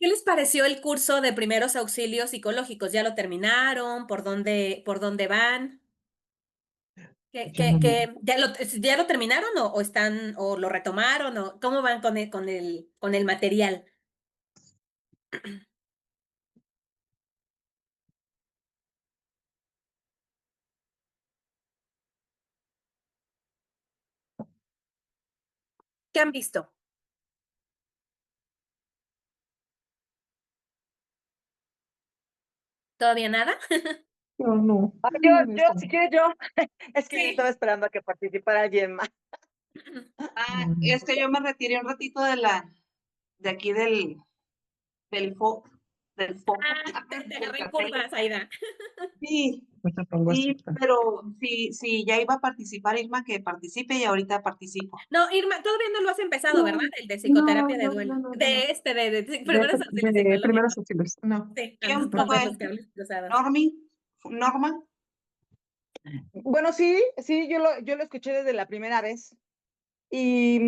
¿Qué les pareció el curso de primeros auxilios psicológicos? ¿Ya lo terminaron? ¿Por dónde van? ¿Qué, Yo qué, no qué- ya lo terminaron o están, o lo retomaron, o cómo van con el material? ¿Qué han visto? ¿Todavía nada? no, Ah, no me yo, gusta. si quieres yo, es que Sí. estaba esperando a que participara alguien más. Mm, Yo me retiré un ratito de aquí del fo, del foco, Te del agarré en café. curvas, Aida. Sí, pues me pongo a sí, aceptar. pero sí, ya iba a participar Irma, que participe y ahorita participo. No, Irma, todavía no lo has empezado, ¿verdad? No, El de no, psicoterapia de no, duelo. no, no, no, no. De primeros auxilios De primeros psicológicos. auxilios, no, Sí, andas ¿Quién no, con fue? los cables cruzados. ¿Normi? ¿Norma? Bueno, sí, sí, yo lo escuché desde la primera vez. Y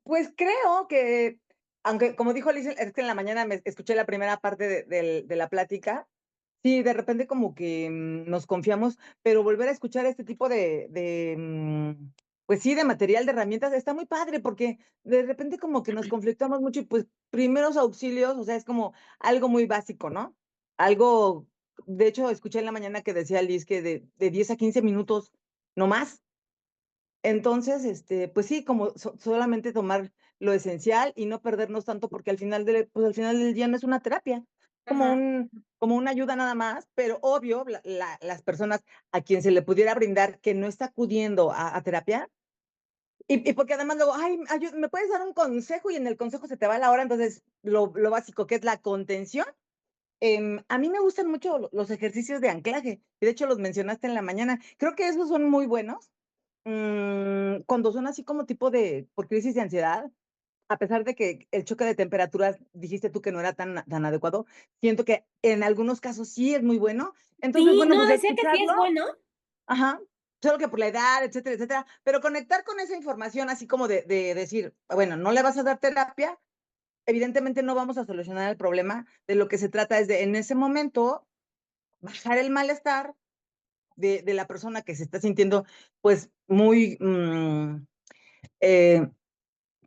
pues creo que, aunque como dijo Liz, es que en la mañana me escuché la primera parte de la plática, sí, de repente como que nos confiamos, pero volver a escuchar este tipo pues sí, de material, de herramientas, está muy padre porque de repente como que nos conflictamos mucho y pues primeros auxilios, o sea, es como algo muy básico, ¿no? Algo, de hecho, escuché en la mañana que decía Liz que de 10 a 15 minutos, no más. Entonces, pues sí, como solamente tomar lo esencial y no perdernos tanto, porque pues al final del día no es una terapia, como Ajá. como una ayuda nada más, pero obvio, las personas a quien se le pudiera brindar que no está acudiendo a terapia, y porque además luego, ay, ¿me puedes dar un consejo? Y en el consejo se te va la hora, entonces lo básico que es la contención. A mí me gustan mucho los ejercicios de anclaje, y de hecho los mencionaste en la mañana. Creo que esos son muy buenos. Cuando son así como tipo por crisis de ansiedad, a pesar de que el choque de temperaturas dijiste tú que no era tan adecuado, siento que en algunos casos sí es muy bueno. Entonces, Sí, bueno, no, pues decía que sí escucharlo, es bueno. ajá, solo que por la edad, etcétera, etcétera, pero conectar con esa información así como de decir, bueno, no le vas a dar terapia, evidentemente no vamos a solucionar el problema, de lo que se trata es de en ese momento bajar el malestar de la persona que se está sintiendo pues muy eh,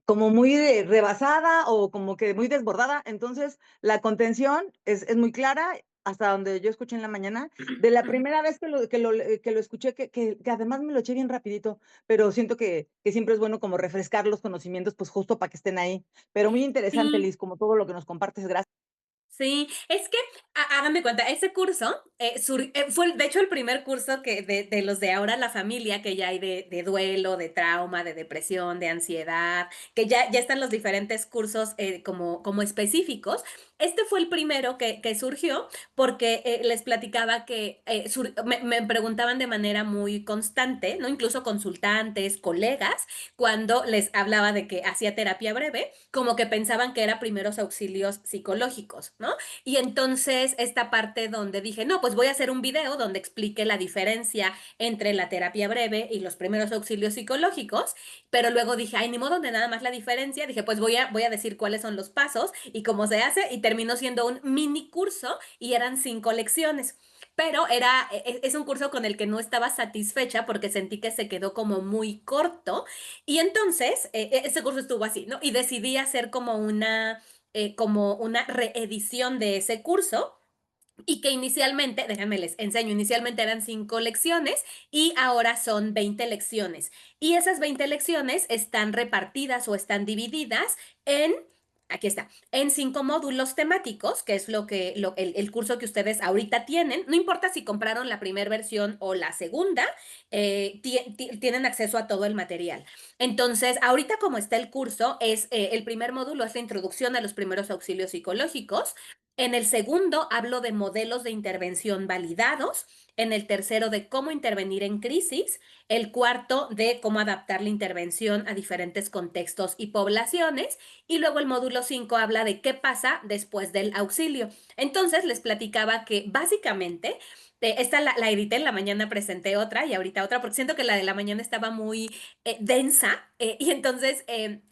como muy rebasada o como que muy desbordada. Entonces, la contención es muy clara, hasta donde yo escuché en la mañana. De la primera vez que lo escuché, que además me lo eché bien rapidito, pero siento que siempre es bueno como refrescar los conocimientos, pues justo para que estén ahí. Pero muy interesante, Sí. Liz, como todo lo que nos compartes. Gracias. Sí, es que hagan de cuenta, ese curso fue de hecho el primer curso de los de ahora la familia, que ya hay de duelo, de trauma, de depresión, de ansiedad, que ya están los diferentes cursos como específicos. Este fue el primero que surgió porque les platicaba que me preguntaban de manera muy constante, ¿no? Incluso consultantes, colegas, cuando les hablaba de que hacía terapia breve, como que pensaban que era primeros auxilios psicológicos, ¿no? Y entonces esta parte donde dije, no, pues voy a hacer un video donde explique la diferencia entre la terapia breve y los primeros auxilios psicológicos, pero luego dije, ay, ni modo de nada más la diferencia, dije, pues voy a decir cuáles son los pasos y cómo se hace, y terminó siendo un mini curso y eran 5 lecciones. Pero es un curso con el que no estaba satisfecha porque sentí que se quedó como muy corto. Y entonces, ese curso estuvo así, ¿no? Y decidí hacer como una reedición de ese curso. Y que inicialmente, déjenme les enseño, inicialmente eran 5 lecciones y ahora son 20 lecciones. Y esas 20 lecciones están repartidas o están divididas en, aquí está, en 5 módulos temáticos, que es el curso que ustedes ahorita tienen. No importa si compraron la primera versión o la segunda, tienen acceso a todo el material. Entonces, ahorita como está el curso, el primer módulo es la introducción a los primeros auxilios psicológicos. En el segundo hablo de modelos de intervención validados. En el tercero de cómo intervenir en crisis. El cuarto de cómo adaptar la intervención a diferentes contextos y poblaciones. Y luego el módulo 5 habla de qué pasa después del auxilio. Entonces les platicaba que básicamente esta la edité, en la mañana presenté otra y ahorita otra, porque siento que la de la mañana estaba muy densa. Y entonces,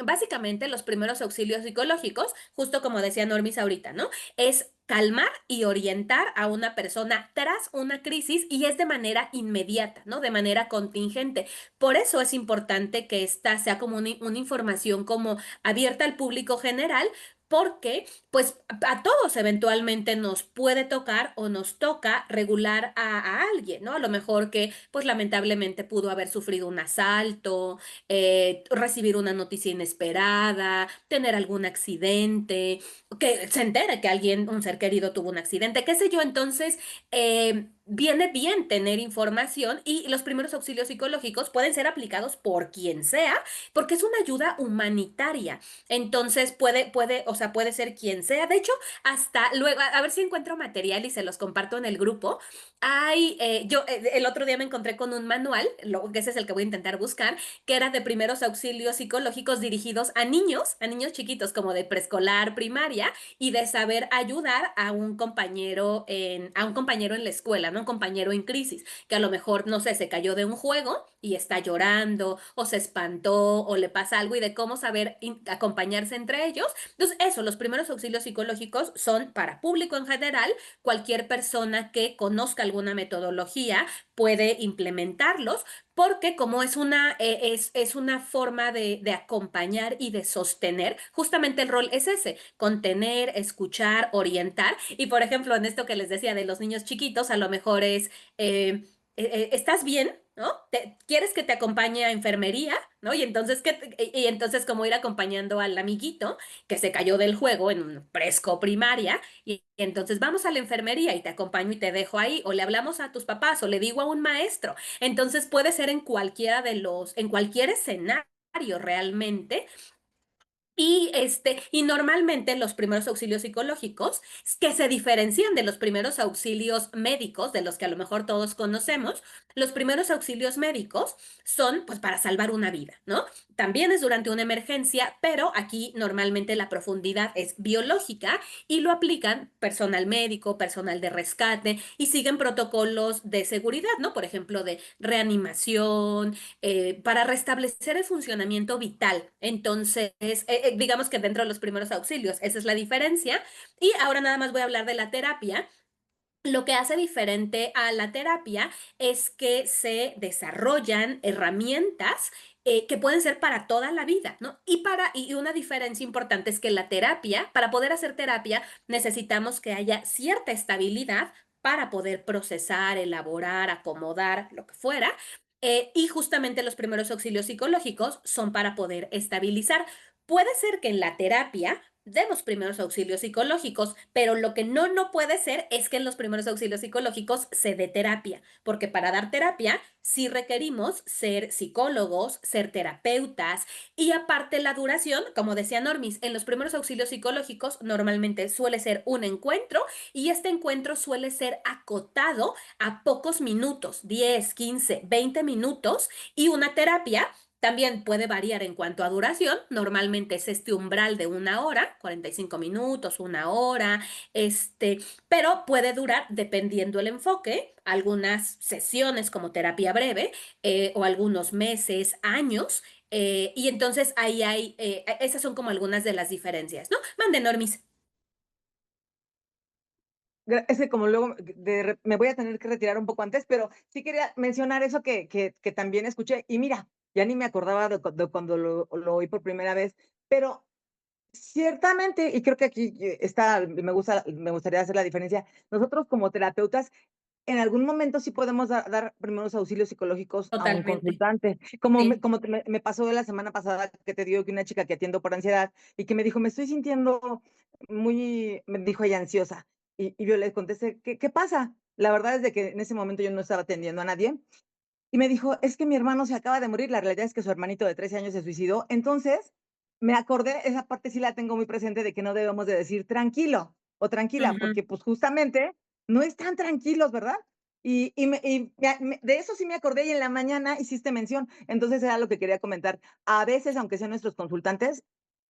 básicamente, los primeros auxilios psicológicos, justo como decía Normis ahorita, ¿no? Es calmar y orientar a una persona tras una crisis y es de manera inmediata, ¿no? De manera contingente. Por eso es importante que esta sea como una información como abierta al público general, porque pues a todos eventualmente nos puede tocar o nos toca regular a alguien, ¿no? A lo mejor que pues lamentablemente pudo haber sufrido un asalto, recibir una noticia inesperada, tener algún accidente, que se entere que alguien, un ser querido tuvo un accidente, qué sé yo. Entonces, viene bien tener información y los primeros auxilios psicológicos pueden ser aplicados por quien sea, porque es una ayuda humanitaria. Entonces o sea, puede ser quien sea. De hecho, hasta luego, a ver si encuentro material y se los comparto en el grupo. El otro día me encontré con un manual, que ese es el que voy a intentar buscar, que era de primeros auxilios psicológicos dirigidos a niños chiquitos como de preescolar, primaria, y de saber ayudar a un compañero en la escuela, ¿no? Un compañero en crisis, que a lo mejor, no sé, se cayó de un juego y está llorando, o se espantó, o le pasa algo, y de cómo saber acompañarse entre ellos. Entonces, eso, los primeros auxilios psicológicos son para público en general. Cualquier persona que conozca alguna metodología puede implementarlos, porque como es una forma de acompañar y de sostener, justamente el rol es ese: contener, escuchar, orientar. Y por ejemplo, en esto que les decía de los niños chiquitos, a lo mejor es, ¿estás bien? ¿No? ¿Quieres que te acompañe a enfermería? ¿No? Y entonces, y entonces como ir acompañando al amiguito que se cayó del juego en un presco primaria, y entonces vamos a la enfermería y te acompaño y te dejo ahí, o le hablamos a tus papás, o le digo a un maestro. Entonces puede ser en cualquier escenario realmente. Y normalmente los primeros auxilios psicológicos, que se diferencian de los primeros auxilios médicos, de los que a lo mejor todos conocemos, los primeros auxilios médicos son pues para salvar una vida, ¿no? También es durante una emergencia, pero aquí normalmente la profundidad es biológica y lo aplican personal médico, personal de rescate, y siguen protocolos de seguridad, ¿no? Por ejemplo, de reanimación, para restablecer el funcionamiento vital. Entonces, digamos que dentro de los primeros auxilios, esa es la diferencia. Y ahora nada más voy a hablar de la terapia. Lo que hace diferente a la terapia es que se desarrollan herramientas que pueden ser para toda la vida, ¿no? Y una diferencia importante es que la terapia, para poder hacer terapia, necesitamos que haya cierta estabilidad para poder procesar, elaborar, acomodar, lo que fuera. Y justamente los primeros auxilios psicológicos son para poder estabilizar. Puede ser que en la terapia demos primeros auxilios psicológicos, pero lo que no puede ser es que en los primeros auxilios psicológicos se dé terapia, porque para dar terapia sí requerimos ser psicólogos, ser terapeutas, y aparte la duración, como decía Normis, en los primeros auxilios psicológicos normalmente suele ser un encuentro, y este encuentro suele ser acotado a pocos minutos, 10, 15, 20 minutos, y una terapia también puede variar en cuanto a duración. Normalmente es este umbral de una hora, 45 minutos, una hora, pero puede durar, dependiendo el enfoque, algunas sesiones como terapia breve, o algunos meses, años. Y entonces esas son como algunas de las diferencias, ¿no? Mande, Normis. Es que como luego me voy a tener que retirar un poco antes, pero sí quería mencionar eso que también escuché. Y mira, ya ni me acordaba de cuando lo oí por primera vez, pero ciertamente, y creo que aquí me gustaría hacer la diferencia. Nosotros como terapeutas, en algún momento sí podemos dar primeros auxilios psicológicos a un Totalmente. consultante, Sí. como me pasó la semana pasada, que te digo que una chica que atiendo por ansiedad y que me dijo: "Me estoy sintiendo me dijo ella, ansiosa". Y yo le contesté: "¿Qué pasa?". La verdad es de que en ese momento yo no estaba atendiendo a nadie, y me dijo: "Es que mi hermano se acaba de morir". La realidad es que su hermanito de 13 años se suicidó. Entonces, me acordé, esa parte sí la tengo muy presente, de que no debemos de decir tranquilo o tranquila, Ujú. porque, pues, justamente no están tranquilos, ¿verdad? De eso sí me acordé, y en la mañana hiciste mención. Entonces, era lo que quería comentar. A veces, aunque sean nuestros consultantes,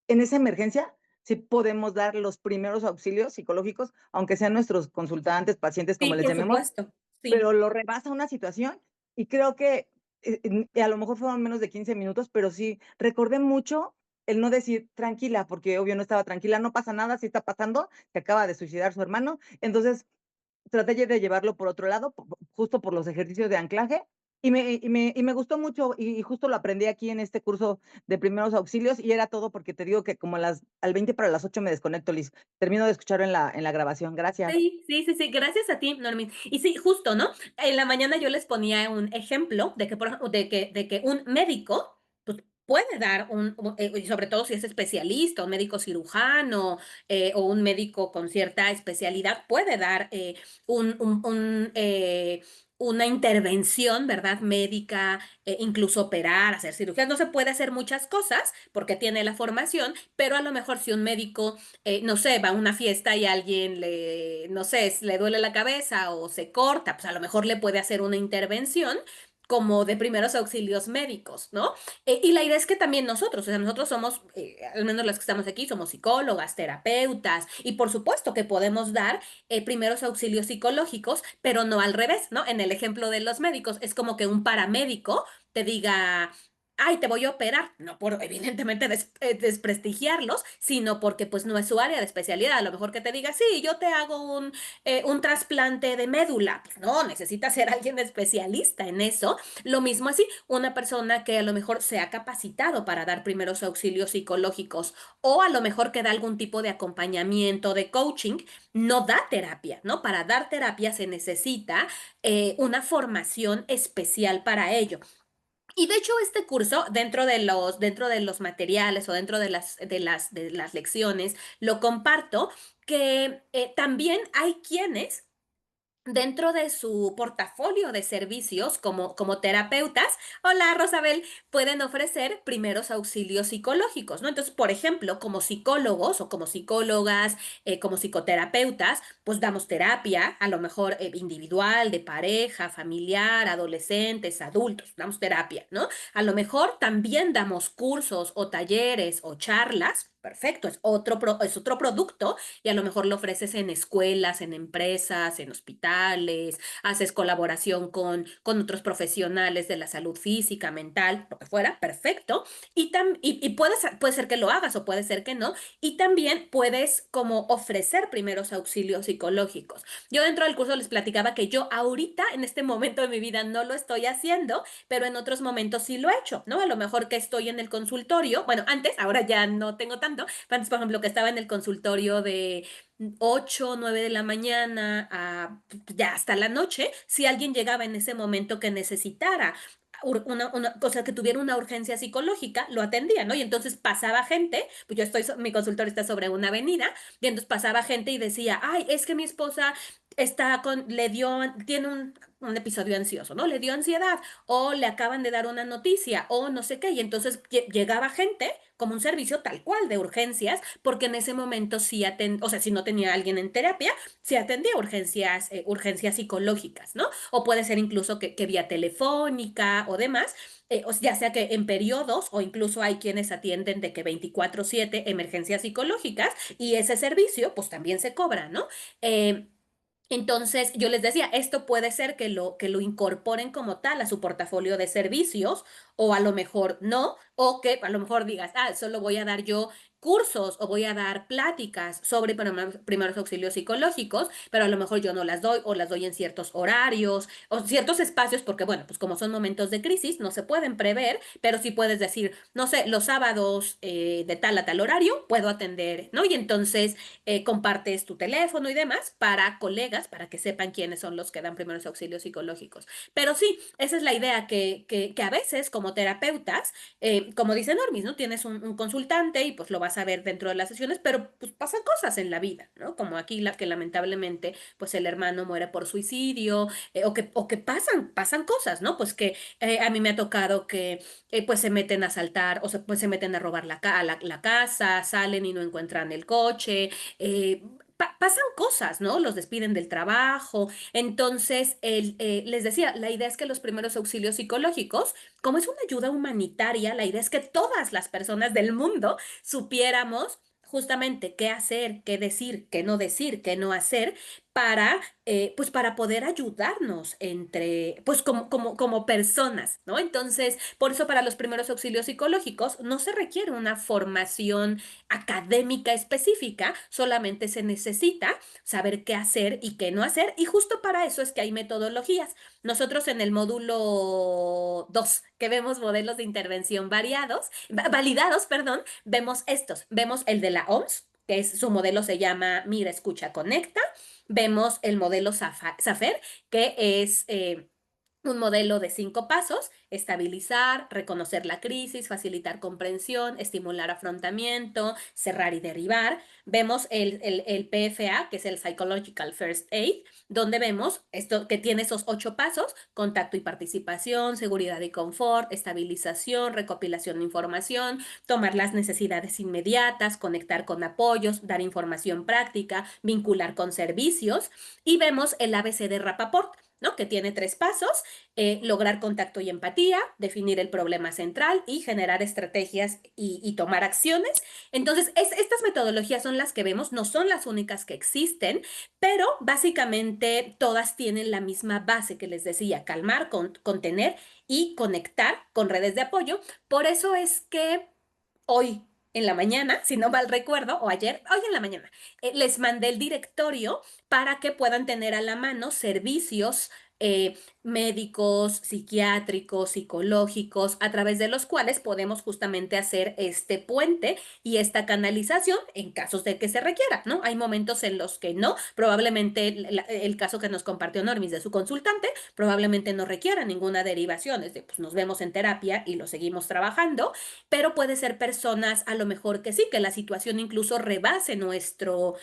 en esa emergencia sí podemos dar los primeros auxilios psicológicos, aunque sean nuestros consultantes, pacientes, Sí, como les por llamemos, supuesto. Sí. pero lo rebasa una situación y creo que a lo mejor fueron menos de 15 minutos, pero sí, recordé mucho el no decir tranquila, porque obvio no estaba tranquila, no pasa nada, si está pasando, se acaba de suicidar su hermano, entonces traté de llevarlo por otro lado, justo por los ejercicios de anclaje, y me gustó mucho, y justo lo aprendí aquí en este curso de primeros auxilios, y era todo porque te digo que como al 20 para las 8 me desconecto, Liz. Termino de escucharlo en la grabación. Gracias. Sí, sí, sí, sí, gracias a ti, Normin. Y sí, justo, ¿no? En la mañana yo les ponía un ejemplo de que, por ejemplo, de que un médico pues, puede dar y sobre todo si es especialista, un médico cirujano o un médico con cierta especialidad, puede dar una intervención, ¿verdad? Médica, incluso operar, hacer cirugías. No se puede hacer muchas cosas porque tiene la formación, pero a lo mejor si un médico no sé, va a una fiesta y alguien no sé, le duele la cabeza o se corta, pues a lo mejor le puede hacer una intervención como de primeros auxilios médicos, ¿no? Y la idea es que también nosotros, o sea, nosotros somos, al menos las que estamos aquí, somos psicólogas, terapeutas, y por supuesto que podemos dar primeros auxilios psicológicos, pero no al revés, ¿no? En el ejemplo de los médicos, es como que un paramédico te diga, ay, te voy a operar, no por evidentemente desprestigiarlos, sino porque pues no es su área de especialidad. A lo mejor que te diga, sí, yo te hago un trasplante de médula. Pues no, necesita ser alguien especialista en eso. Lo mismo así, una persona que a lo mejor se ha capacitado para dar primeros auxilios psicológicos o a lo mejor que da algún tipo de acompañamiento, de coaching, no da terapia, ¿no? Para dar terapia se necesita una formación especial para ello. Y de hecho, este curso, dentro de los materiales o dentro de las lecciones, lo comparto, que también hay quienes dentro de su portafolio de servicios como terapeutas, hola Rosabel, pueden ofrecer primeros auxilios psicológicos, ¿no? Entonces, por ejemplo, como psicólogos o como psicólogas, como psicoterapeutas, pues damos terapia, a lo mejor individual, de pareja, familiar, adolescentes, adultos, damos terapia, ¿no? A lo mejor también damos cursos o talleres o charlas. Perfecto, es otro producto y a lo mejor lo ofreces en escuelas, en empresas, en hospitales, haces colaboración con otros profesionales de la salud física, mental, lo que fuera, perfecto. Y puede ser que lo hagas o puede ser que no. Y también puedes como ofrecer primeros auxilios psicológicos. Yo dentro del curso les platicaba que yo ahorita, en este momento de mi vida, no lo estoy haciendo, pero en otros momentos sí lo he hecho, ¿no? A lo mejor que estoy en el consultorio, bueno, antes, ahora ya no tengo tanto, antes, por ejemplo, que estaba en el consultorio de 8 9 de la mañana a ya hasta la noche, si alguien llegaba en ese momento que necesitara una cosa que tuviera una urgencia psicológica, lo atendía, ¿no? Y entonces pasaba gente, pues mi consultorio está sobre una avenida, y entonces pasaba gente y decía, ay, es que mi esposa tiene un episodio ansioso, ¿no? Le dio ansiedad, o le acaban de dar una noticia, o no sé qué, y entonces llegaba gente como un servicio tal cual de urgencias, porque en ese momento sí o sea, si no tenía alguien en terapia, sí atendía urgencias psicológicas, ¿no? O puede ser incluso que vía telefónica o demás, ya sea que en periodos o incluso hay quienes atienden de que 24/7 emergencias psicológicas y ese servicio pues también se cobra, ¿no? Entonces, yo les decía, esto puede ser que lo incorporen como tal a su portafolio de servicios, o a lo mejor no, o que a lo mejor digas, solo voy a dar yo cursos o voy a dar pláticas sobre primeros auxilios psicológicos, pero a lo mejor yo no las doy o las doy en ciertos horarios o ciertos espacios, porque bueno, pues como son momentos de crisis, no se pueden prever, pero sí puedes decir, no sé, los sábados de tal a tal horario puedo atender, ¿no? Y entonces compartes tu teléfono y demás para colegas, para que sepan quiénes son los que dan primeros auxilios psicológicos. Pero sí, esa es la idea, que a veces como terapeutas, como dice Normis, ¿no? Tienes un consultante y pues lo vas a ver dentro de las sesiones, pero pues pasan cosas en la vida, ¿no? Como aquí que lamentablemente pues el hermano muere por suicidio, o que pasan cosas, ¿no? Pues que a mí me ha tocado que pues se meten a asaltar, o pues se meten a robar la casa, salen y no encuentran el coche, pasan cosas, ¿no? Los despiden del trabajo. Entonces, les decía, la idea es que los primeros auxilios psicológicos, como es una ayuda humanitaria, la idea es que todas las personas del mundo supiéramos justamente qué hacer, qué decir, qué no hacer, pues para poder ayudarnos entre, pues como personas, ¿no? Entonces, por eso para los primeros auxilios psicológicos no se requiere una formación académica específica, solamente se necesita saber qué hacer y qué no hacer, y justo para eso es que hay metodologías. Nosotros en el módulo 2, que vemos modelos de intervención validados, perdón, vemos el de la OMS, que es su modelo se llama Mira, Escucha, Conecta. Vemos el modelo SAFER, que es un modelo de 5 pasos: estabilizar, reconocer la crisis, facilitar comprensión, estimular afrontamiento, cerrar y derribar. Vemos el PFA, que es el Psychological First Aid, donde vemos esto que tiene esos 8 pasos: contacto y participación, seguridad y confort, estabilización, recopilación de información, tomar las necesidades inmediatas, conectar con apoyos, dar información práctica, vincular con servicios. Y vemos el ABC de Rappaport, ¿no? Que tiene 3 pasos: lograr contacto y empatía, definir el problema central y generar estrategias y tomar acciones. Entonces, estas metodologías son las que vemos, no son las únicas que existen, pero básicamente todas tienen la misma base que les decía: calmar, contener y conectar con redes de apoyo. Por eso es que hoy en la mañana, si no mal recuerdo, o ayer, hoy en la mañana, les mandé el directorio para que puedan tener a la mano servicios médicos, psiquiátricos, psicológicos, a través de los cuales podemos justamente hacer este puente y esta canalización en casos de que se requiera, ¿no? Hay momentos en los que no, probablemente el caso que nos compartió Normis de su consultante, probablemente no requiera ninguna derivación, es de, pues nos vemos en terapia y lo seguimos trabajando, pero puede ser personas a lo mejor que sí, que la situación incluso rebase nuestro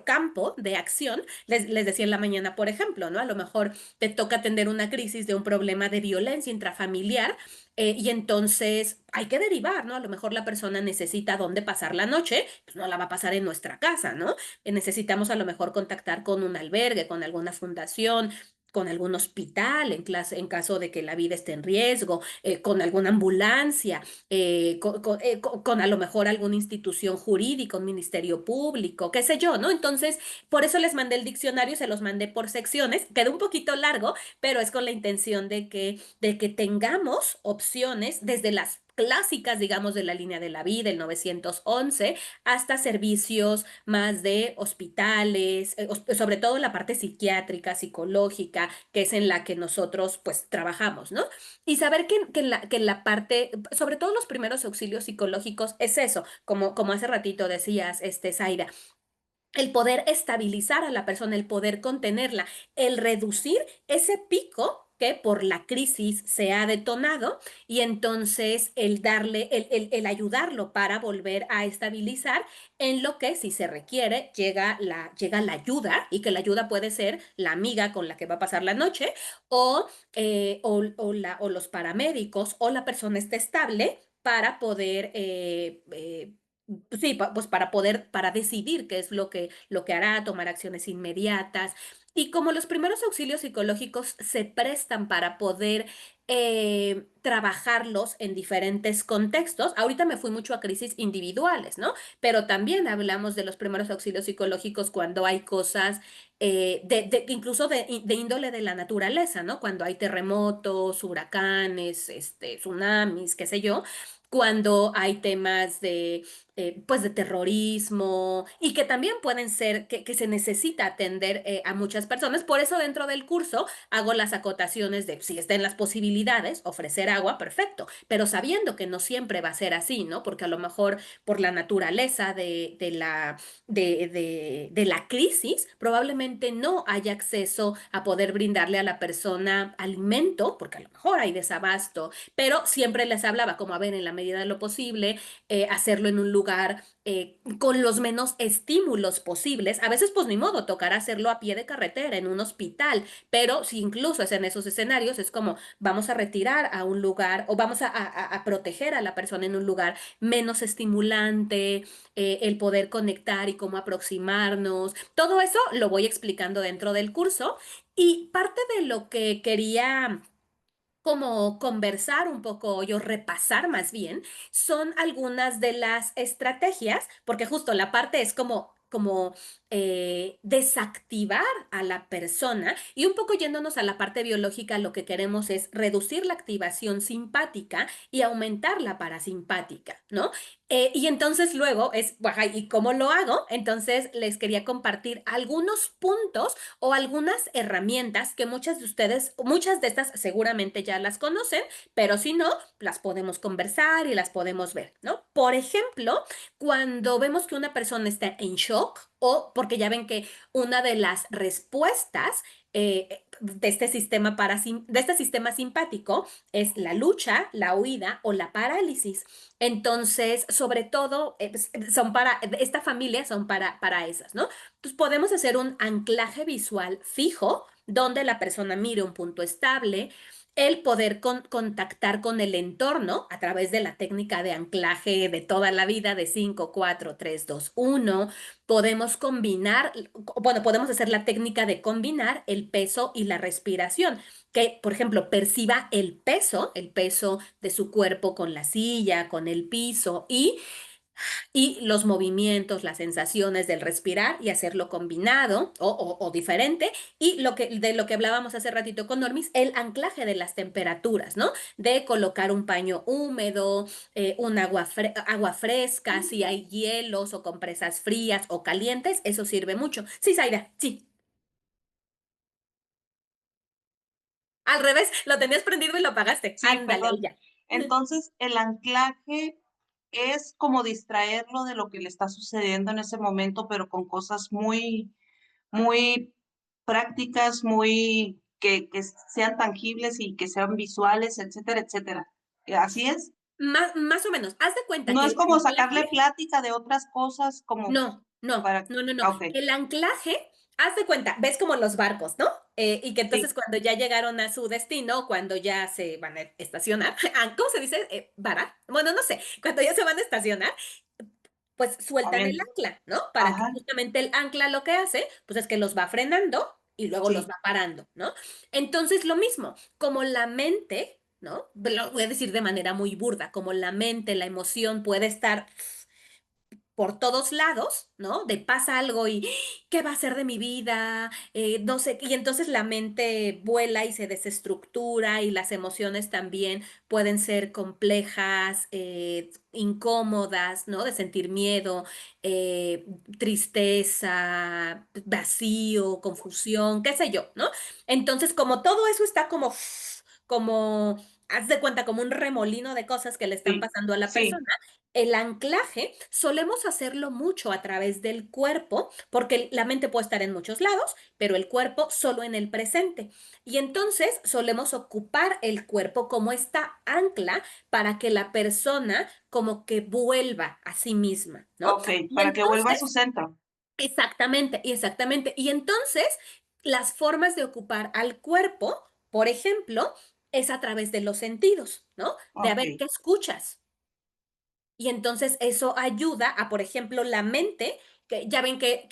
campo de acción. Les decía en la mañana, por ejemplo, ¿no? A lo mejor te toca atender una crisis de un problema de violencia intrafamiliar, y entonces hay que derivar, ¿no? A lo mejor la persona necesita dónde pasar la noche, pues no la va a pasar en nuestra casa, ¿no? Necesitamos a lo mejor contactar con un albergue, con alguna fundación, con algún hospital en caso de que la vida esté en riesgo, con alguna ambulancia, con a lo mejor alguna institución jurídica, un ministerio público, qué sé yo, ¿no? Entonces, por eso les mandé el diccionario, se los mandé por secciones, quedó un poquito largo, pero es con la intención de que tengamos opciones desde las clásicas, digamos, de la línea de la vida, el 911, hasta servicios más de hospitales, sobre todo la parte psiquiátrica, psicológica, que es en la que nosotros pues trabajamos, ¿no? Y saber que en la parte, sobre todo los primeros auxilios psicológicos, es eso, como hace ratito decías, Zaira, el poder estabilizar a la persona, el poder contenerla, el reducir ese pico que por la crisis se ha detonado, y entonces el ayudarlo para volver a estabilizar, en lo que, si se requiere, llega la ayuda, y que la ayuda puede ser la amiga con la que va a pasar la noche, o los paramédicos, o la persona esté estable para poder pues sí, pues para decidir qué es lo que hará, tomar acciones inmediatas. Y como los primeros auxilios psicológicos se prestan para poder trabajarlos en diferentes contextos, ahorita me fui mucho a crisis individuales, ¿no? Pero también hablamos de los primeros auxilios psicológicos cuando hay cosas incluso de índole de la naturaleza, ¿no? Cuando hay terremotos, huracanes, tsunamis, qué sé yo, cuando hay temas pues de terrorismo, y que también pueden ser que se necesita atender a muchas personas. Por eso dentro del curso hago las acotaciones de si está en las posibilidades ofrecer agua, perfecto, pero sabiendo que no siempre va a ser así, ¿no? Porque a lo mejor por la naturaleza de la crisis, probablemente no haya acceso a poder brindarle a la persona alimento, porque a lo mejor hay desabasto, pero siempre les hablaba como, a ver, en la medida de lo posible, hacerlo en un lugar con los menos estímulos posibles. A veces, pues ni modo, tocará hacerlo a pie de carretera, en un hospital, pero si incluso es en esos escenarios, es como vamos a retirar a un lugar, o vamos a proteger a la persona en un lugar menos estimulante, el poder conectar y cómo aproximarnos. Todo eso lo voy explicando dentro del curso, y parte de lo que quería como conversar un poco, o repasar más bien, son algunas de las estrategias, porque justo la parte es como como desactivar a la persona y un poco yéndonos a la parte biológica, lo que queremos es reducir la activación simpática y aumentar la parasimpática, ¿no? Y entonces luego es, ajá, ¿y cómo lo hago? Entonces les quería compartir algunos puntos o algunas herramientas que muchas de ustedes, muchas de estas seguramente ya las conocen, pero si no, las podemos conversar y las podemos ver, ¿no? Por ejemplo, cuando vemos que una persona está en shock o porque ya ven que una de las respuestas de este sistema de este sistema simpático es la lucha, la huida o la parálisis. Entonces, sobre todo, son para, esta familia son para esas, ¿no? Entonces, podemos hacer un anclaje visual fijo donde la persona mire un punto estable, el poder contactar con el entorno a través de la técnica de anclaje de toda la vida de 5 4 3 2 1. Podemos combinar, bueno, podemos hacer la técnica de combinar el peso y la respiración, que, por ejemplo, perciba el peso de su cuerpo con la silla, con el piso y los movimientos, las sensaciones del respirar y hacerlo combinado o diferente. Y de lo que hablábamos hace ratito con Normis, el anclaje de las temperaturas, ¿no? De colocar un paño húmedo, un agua fresca, si hay hielos o compresas frías o calientes, eso sirve mucho. Sí, Zaira, sí. Al revés, lo tenías prendido y lo apagaste. Sí, Ándale, perdón. ya. Entonces, el anclaje es como distraerlo de lo que le está sucediendo en ese momento, pero con cosas muy, muy prácticas, muy que sean tangibles y que sean visuales, etcétera, etcétera. ¿Así es? Más o menos. Haz de cuenta No que es el como sacarle anclaje. plática de otras cosas como No, no, para... no, no, no. Ok, El anclaje, haz de cuenta, ves como los barcos, ¿no? Y que sí, entonces cuando ya llegaron a su destino, cuando ya se van a estacionar, ¿cómo se dice? ¿Varar? Bueno, no sé, cuando ya se van a estacionar, pues sueltan el también. ancla, ¿no? Para que Ajá, justamente el ancla lo que hace, pues es que los va frenando y luego los sí, va parando, ¿no? Entonces lo mismo, como la mente, ¿no? Lo voy a decir de manera muy burda, como la mente, la emoción puede estar por todos lados, ¿no? De pasa algo y ¿qué va a ser de mi vida? No sé, y entonces la mente vuela y se desestructura y las emociones también pueden ser complejas, incómodas, ¿no? De sentir miedo, tristeza, vacío, confusión, qué sé yo, ¿no? Entonces, como todo eso está como, haz de cuenta, como un remolino de cosas que le están sí, pasando a la persona. sí, El anclaje solemos hacerlo mucho a través del cuerpo, porque la mente puede estar en muchos lados, pero el cuerpo solo en el presente. Y entonces solemos ocupar el cuerpo como esta ancla para que la persona como que vuelva a sí misma, ¿no? ok, Y para que vuelva a su entonces, centro. exactamente, exactamente. Y entonces las formas de ocupar al cuerpo, por ejemplo, es a través de los sentidos, ¿no? De a Ok, ver qué escuchas. Y entonces eso ayuda a, por ejemplo, la mente, que ya ven que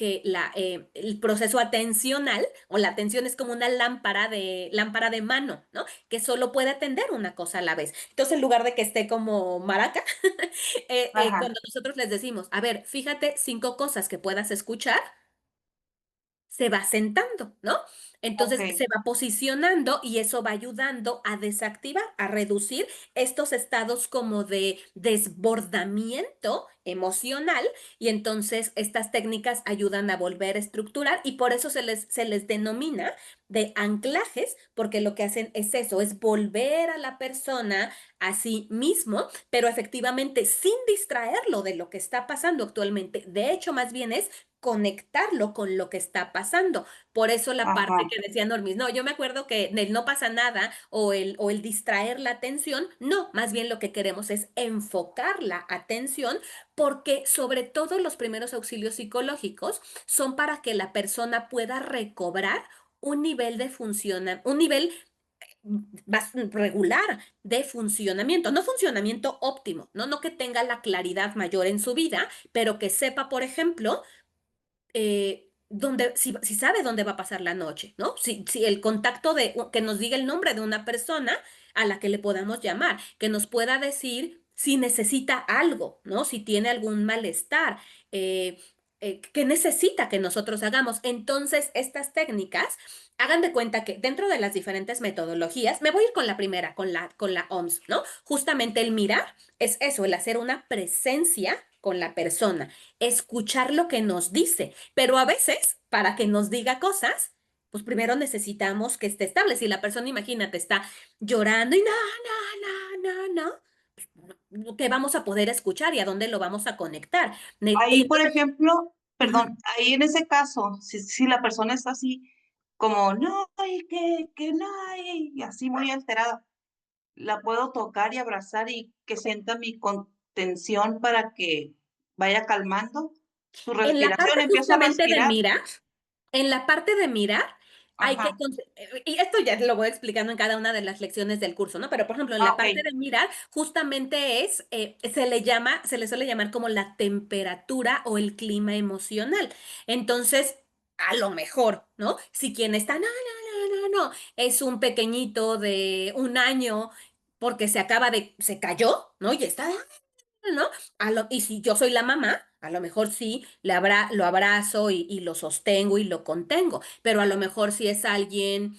el proceso atencional o la atención es como una lámpara de mano, ¿no? Que solo puede atender una cosa a la vez. Entonces, en lugar de que esté como maraca, ajá, cuando nosotros les decimos, a ver, fíjate 5 cosas que puedas escuchar, se va sentando, ¿no? ok, Entonces se va posicionando y eso va ayudando a desactivar, a reducir estos estados como de desbordamiento emocional y entonces estas técnicas ayudan a volver a estructurar y por eso se les denomina de anclajes porque lo que hacen es eso, es volver a la persona a sí mismo, pero efectivamente sin distraerlo de lo que está pasando actualmente. De hecho, más bien es conectarlo con lo que está pasando. Por eso la parte ajá, que decía Normis, no, yo me acuerdo que el no pasa nada o el distraer la atención, no, más bien lo que queremos es enfocar la atención porque sobre todo los primeros auxilios psicológicos son para que la persona pueda recobrar un nivel regular de funcionamiento, no funcionamiento óptimo, ¿no? No que tenga la claridad mayor en su vida, pero que sepa, por ejemplo, si sabe dónde va a pasar la noche, ¿no? Si el contacto que nos diga el nombre de una persona a la que le podamos llamar, que nos pueda decir si necesita algo, ¿no? Si tiene algún malestar. que necesita que nosotros hagamos. Entonces, estas técnicas, hagan de cuenta que dentro de las diferentes metodologías, me voy a ir con la primera, con la OMS, ¿no? Justamente el mirar es eso, el hacer una presencia con la persona, escuchar lo que nos dice, pero a veces, para que nos diga cosas, pues primero necesitamos que esté estable. Si la persona, imagínate, está llorando y no, ¿qué vamos a poder escuchar y a dónde lo vamos a conectar? Ahí, por ejemplo, Ujú. perdón, ahí en ese caso, si la persona está así como, no, y que no, y así muy alterada, la puedo tocar y abrazar y que sienta mi contención para que vaya calmando su En la respiración. parte Empiezo a justamente de respirar. mirar, en la parte de mirar, hay que, Ajá. y esto ya lo voy explicando en cada una de las lecciones del curso, ¿no? Pero, por ejemplo, en Ah, la ok. parte de mirar, justamente se le suele llamar como la temperatura o el clima emocional. Entonces, a lo mejor, ¿no? Si quien está, no, es un pequeñito de 1 año porque se cayó, ¿no? Y está, ¿no? Y si yo soy la mamá, a lo mejor sí lo abrazo y lo sostengo y lo contengo, pero a lo mejor si es alguien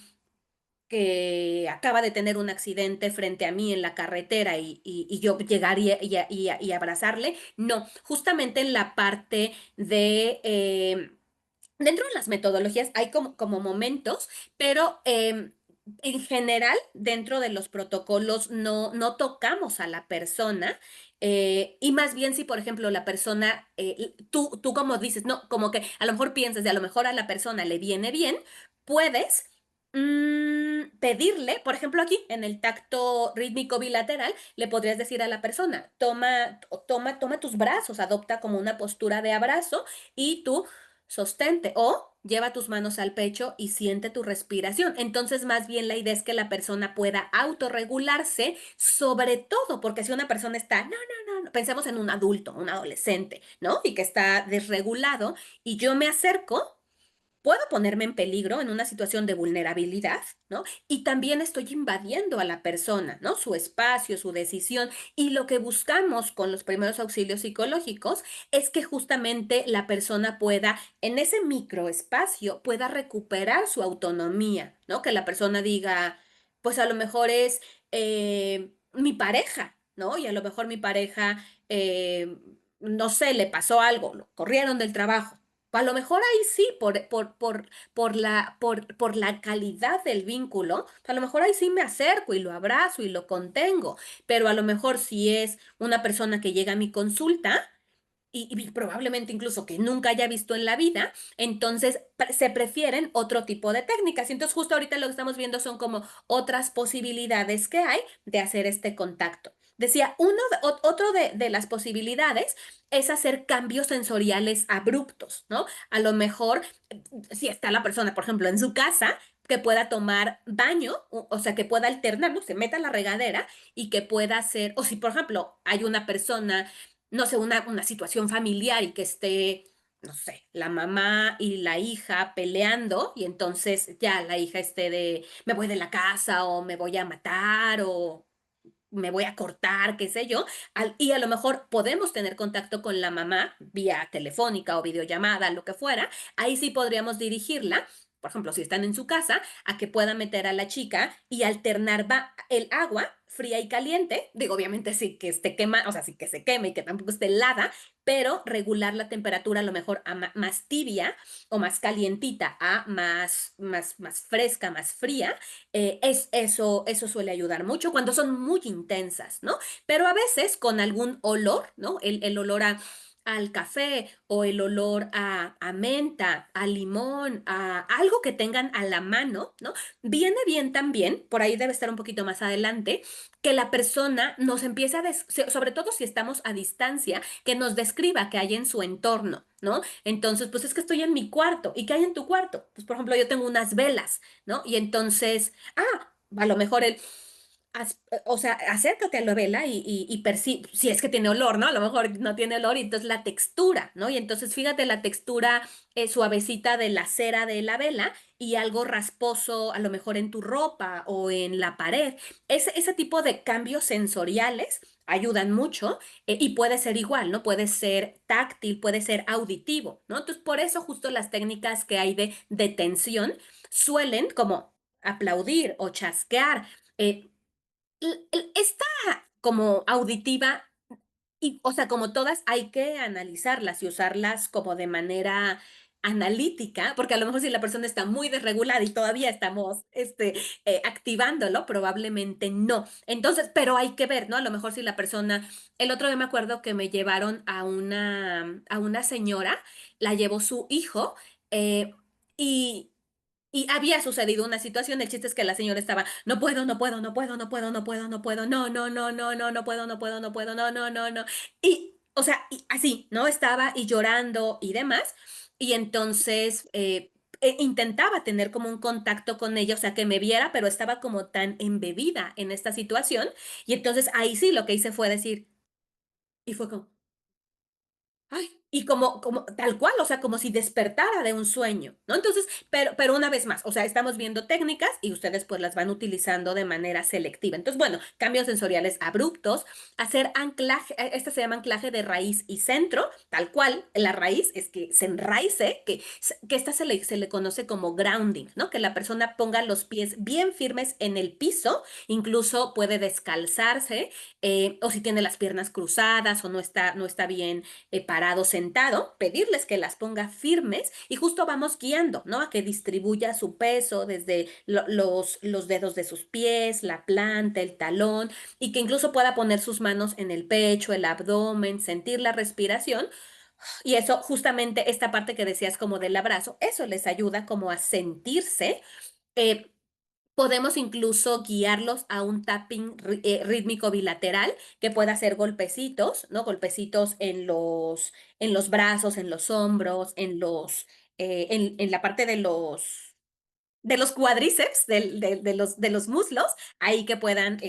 que acaba de tener un accidente frente a mí en la carretera y yo llegaría y abrazarle, no, justamente en la parte de... dentro de las metodologías hay como momentos, pero en general, dentro de los protocolos no tocamos a la persona. Y más bien si, por ejemplo, la persona, tú como dices, no, como que a lo mejor piensas de a lo mejor a la persona le viene bien, puedes pedirle, por ejemplo, aquí en el tacto rítmico bilateral, le podrías decir a la persona, toma tus brazos, adopta como una postura de abrazo y tú sostente o lleva tus manos al pecho y siente tu respiración. Entonces, más bien la idea es que la persona pueda autorregularse, sobre todo porque si una persona está, no, pensemos en un adulto, un adolescente, ¿no? Y que está desregulado y yo me acerco, puedo ponerme en peligro en una situación de vulnerabilidad, ¿no? Y también estoy invadiendo a la persona, ¿no? Su espacio, su decisión. Y lo que buscamos con los primeros auxilios psicológicos es que justamente la persona pueda, en ese microespacio, pueda recuperar su autonomía, ¿no? Que la persona diga, pues a lo mejor es mi pareja, ¿no? Y a lo mejor mi pareja, no sé, le pasó algo, lo corrieron del trabajo. A lo mejor ahí sí, por la calidad del vínculo, a lo mejor ahí sí me acerco y lo abrazo y lo contengo, pero a lo mejor si es una persona que llega a mi consulta y probablemente incluso que nunca haya visto en la vida, entonces se prefieren otro tipo de técnicas. Y entonces justo ahorita lo que estamos viendo son como otras posibilidades que hay de hacer este contacto. Decía, otro de las posibilidades es hacer cambios sensoriales abruptos, ¿no? A lo mejor, si está la persona, por ejemplo, en su casa, que pueda tomar baño, o sea, que pueda alternar, ¿no? Se meta a la regadera y que pueda hacer, o si, por ejemplo, hay una persona, no sé, una situación familiar y que esté, no sé, la mamá y la hija peleando y entonces ya la hija esté de, me voy de la casa o me voy a matar o me voy a cortar, qué sé yo, y a lo mejor podemos tener contacto con la mamá vía telefónica o videollamada, lo que fuera, ahí sí podríamos dirigirla, por ejemplo, si están en su casa, a que pueda meter a la chica y alternar el agua fría y caliente, digo, obviamente sí que esté quema, o sea, sí que se queme y que tampoco esté helada, pero regular la temperatura a lo mejor a más tibia o más calientita a más fresca, más fría, eso suele ayudar mucho cuando son muy intensas, ¿no? Pero a veces con algún olor, ¿no? El olor al café o el olor a menta, a limón, a algo que tengan a la mano, ¿no? Viene bien también, por ahí debe estar un poquito más adelante, que la persona nos empiece sobre todo si estamos a distancia, que nos describa qué hay en su entorno, ¿no? Entonces, pues es que estoy en mi cuarto. ¿Y qué hay en tu cuarto? Pues, por ejemplo, yo tengo unas velas, ¿no? Y entonces, a lo mejor o sea, acércate a la vela y percibe, si es que tiene olor, ¿no? A lo mejor no tiene olor y entonces la textura, ¿no? Y entonces fíjate la textura suavecita de la cera de la vela y algo rasposo a lo mejor en tu ropa o en la pared. Ese tipo de cambios sensoriales ayudan mucho y puede ser igual, ¿no? Puede ser táctil, puede ser auditivo, ¿no? Entonces, por eso justo las técnicas que hay de detención suelen como aplaudir o chasquear. Esta como auditiva y, o sea, como todas, hay que analizarlas y usarlas como de manera analítica, porque a lo mejor si la persona está muy desregulada y todavía estamos activándolo, probablemente no. Entonces, pero hay que ver, ¿no? A lo mejor si la persona, el otro día me acuerdo que me llevaron a una señora, la llevó su hijo, y y había sucedido una situación, el chiste es que la señora estaba, no puedo, no puedo, no puedo, no puedo, no puedo, no puedo, no, no, no, no, no, no puedo, no puedo, no puedo, no, no, no, no. Y, o sea, y así, ¿no? Estaba y llorando y demás. Y entonces intentaba tener como un contacto con ella, o sea, que me viera, pero estaba como tan embebida en esta situación. Y entonces ahí sí lo que hice fue decir, y fue como, ay, y como tal cual, o sea, como si despertara de un sueño, ¿no? Entonces, pero una vez más, o sea, estamos viendo técnicas y ustedes pues las van utilizando de manera selectiva. Entonces, bueno, cambios sensoriales abruptos, hacer anclaje, este se llama anclaje de raíz y centro, tal cual, la raíz es que se enraice, que esta se le conoce como grounding, ¿no? Que la persona ponga los pies bien firmes en el piso, incluso puede descalzarse, o si tiene las piernas cruzadas o no está bien parado, sentado, pedirles que las ponga firmes y justo vamos guiando, ¿no? A que distribuya su peso desde los dedos de sus pies, la planta, el talón y que incluso pueda poner sus manos en el pecho, el abdomen, sentir la respiración. Y eso, justamente esta parte que decías como del abrazo, eso les ayuda como a sentirse. eh, Podemos incluso guiarlos a un tapping rítmico bilateral que pueda hacer golpecitos, ¿no? Golpecitos en los brazos, en los hombros, en la parte de los cuádriceps, de los muslos, ahí que puedan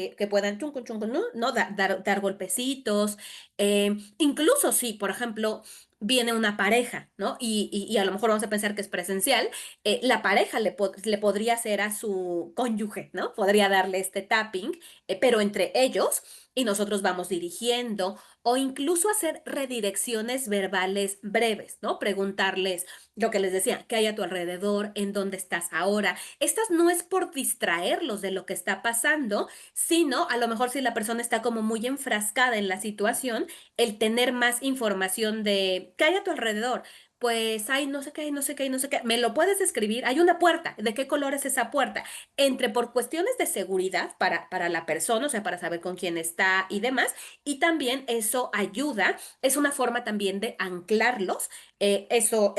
chunco, chunco, ¿no? ¿No? Dar golpecitos. Incluso si, por ejemplo, viene una pareja, ¿no? Y a lo mejor vamos a pensar que es presencial, la pareja le podría hacer a su cónyuge, ¿no? Podría darle este tapping, pero entre ellos, y nosotros vamos dirigiendo, o incluso hacer redirecciones verbales breves, ¿no? Preguntarles lo que les decía, qué hay a tu alrededor, en dónde estás ahora. Estas no es por distraerlos de lo que está pasando, sino a lo mejor si la persona está como muy enfrascada en la situación, el tener más información de qué hay a tu alrededor. Pues hay no sé qué, hay no sé qué, hay no sé qué. ¿Me lo puedes describir? Hay una puerta. ¿De qué color es esa puerta? Entre por cuestiones de seguridad para la persona, o sea, para saber con quién está y demás. Y también eso ayuda, es una forma también de anclarlos, eso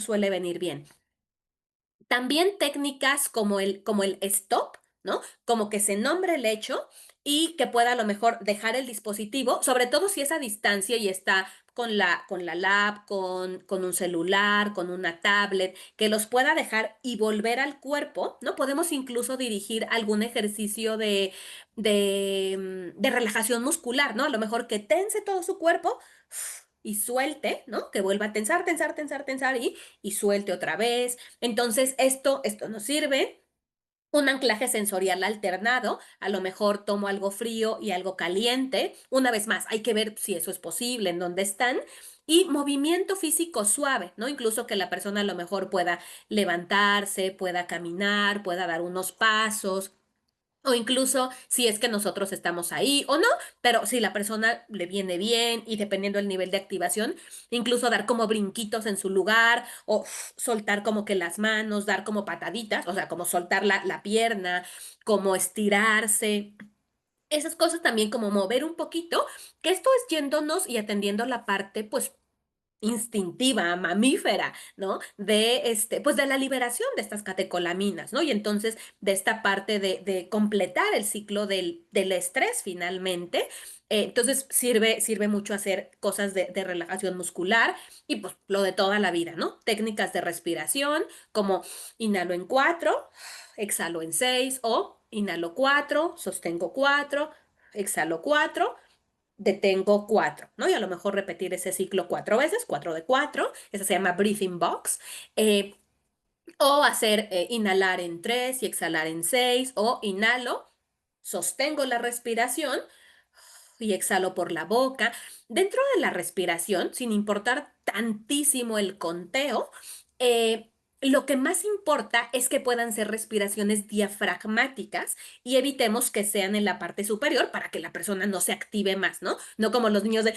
suele venir bien. También técnicas como el stop, ¿no? Como que se nombre el hecho y que pueda a lo mejor dejar el dispositivo, sobre todo si es a distancia y está con la lab, con un celular, con una tablet, que los pueda dejar y volver al cuerpo, ¿no? Podemos incluso dirigir algún ejercicio de relajación muscular, ¿no? A lo mejor que tense todo su cuerpo y suelte, ¿no? Que vuelva a tensar, tensar, tensar, tensar y suelte otra vez. Entonces, esto nos sirve. Un anclaje sensorial alternado, a lo mejor tomo algo frío y algo caliente. Una vez más, hay que ver si eso es posible, en dónde están. Y movimiento físico suave, ¿no? Incluso que la persona a lo mejor pueda levantarse, pueda caminar, pueda dar unos pasos, o incluso si es que nosotros estamos ahí o no, pero si la persona le viene bien y dependiendo del nivel de activación, incluso dar como brinquitos en su lugar o soltar como que las manos, dar como pataditas, o sea, como soltar la pierna, como estirarse. Esas cosas también como mover un poquito, que esto es yéndonos y atendiendo la parte pues instintiva, mamífera, ¿no? Pues de la liberación de estas catecolaminas, ¿no? Y entonces de esta parte de completar el ciclo del estrés finalmente. Entonces sirve mucho hacer cosas de relajación muscular y pues lo de toda la vida, ¿no? Técnicas de respiración como inhalo en 4, exhalo en 6 o inhalo 4, sostengo 4, exhalo 4, detengo 4, ¿no? Y a lo mejor repetir ese ciclo 4 veces, 4 de 4, esa se llama breathing box, eh, o hacer inhalar en 3 y exhalar en 6, o inhalo, sostengo la respiración, y exhalo por la boca. Dentro de la respiración, sin importar tantísimo el conteo, lo que más importa es que puedan ser respiraciones diafragmáticas y evitemos que sean en la parte superior para que la persona no se active más, ¿no? No como los niños de,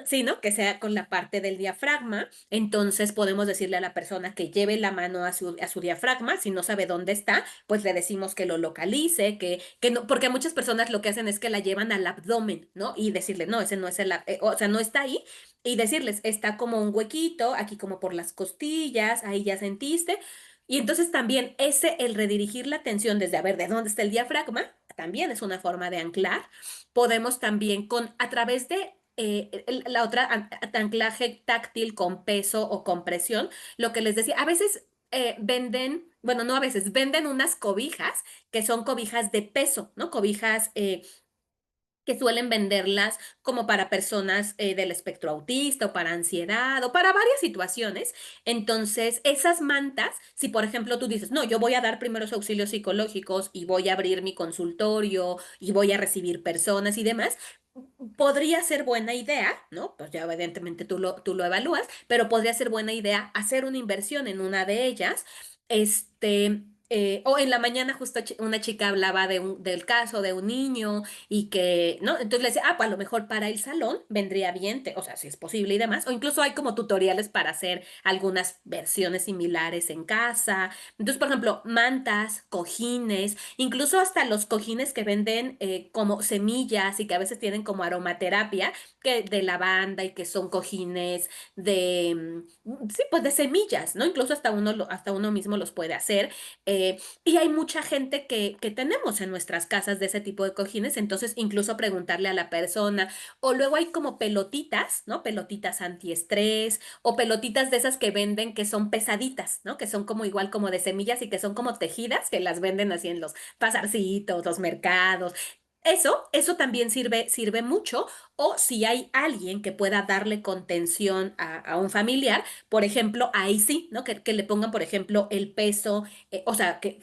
sino que sea con la parte del diafragma. Entonces podemos decirle a la persona que lleve la mano a su diafragma. Si no sabe dónde está, pues le decimos que lo localice, que no, porque muchas personas lo que hacen es que la llevan al abdomen, ¿no? Y decirle, no, ese no es o sea, no está ahí, y decirles, está como un huequito, aquí como por las costillas, ahí ya sentiste. Y entonces también el redirigir la atención desde a ver de dónde está el diafragma, también es una forma de anclar. Podemos también a través de la otra anclaje táctil con peso o con presión, lo que les decía, a veces venden, bueno, no a veces, venden unas cobijas que son cobijas de peso, ¿no? Cobijas que suelen venderlas como para personas del espectro autista o para ansiedad o para varias situaciones. Entonces, esas mantas, si por ejemplo tú dices, no, yo voy a dar primeros auxilios psicológicos y voy a abrir mi consultorio y voy a recibir personas y demás, podría ser buena idea, ¿no? Pues ya evidentemente tú lo evalúas, pero podría ser buena idea hacer una inversión en una de ellas. O en la mañana justo una chica hablaba del caso de un niño y que, ¿no? Entonces le decía, pues a lo mejor para el salón vendría bien, o sea, si es posible y demás, o incluso hay como tutoriales para hacer algunas versiones similares en casa. Entonces, por ejemplo, mantas, cojines, incluso hasta los cojines que venden como semillas y que a veces tienen como aromaterapia, que de lavanda y que son cojines sí, pues de semillas, ¿no? Incluso hasta uno mismo los puede hacer. Y hay mucha gente que tenemos en nuestras casas de ese tipo de cojines, entonces incluso preguntarle a la persona, o luego hay como pelotitas, ¿no? Pelotitas antiestrés, o pelotitas de esas que venden que son pesaditas, ¿no? Que son como igual como de semillas y que son como tejidas, que las venden así en los pasarcitos, los mercados. Eso también sirve mucho, o si hay alguien que pueda darle contención a un familiar, por ejemplo, ahí sí, ¿no? Que le pongan, por ejemplo, el peso, o sea, que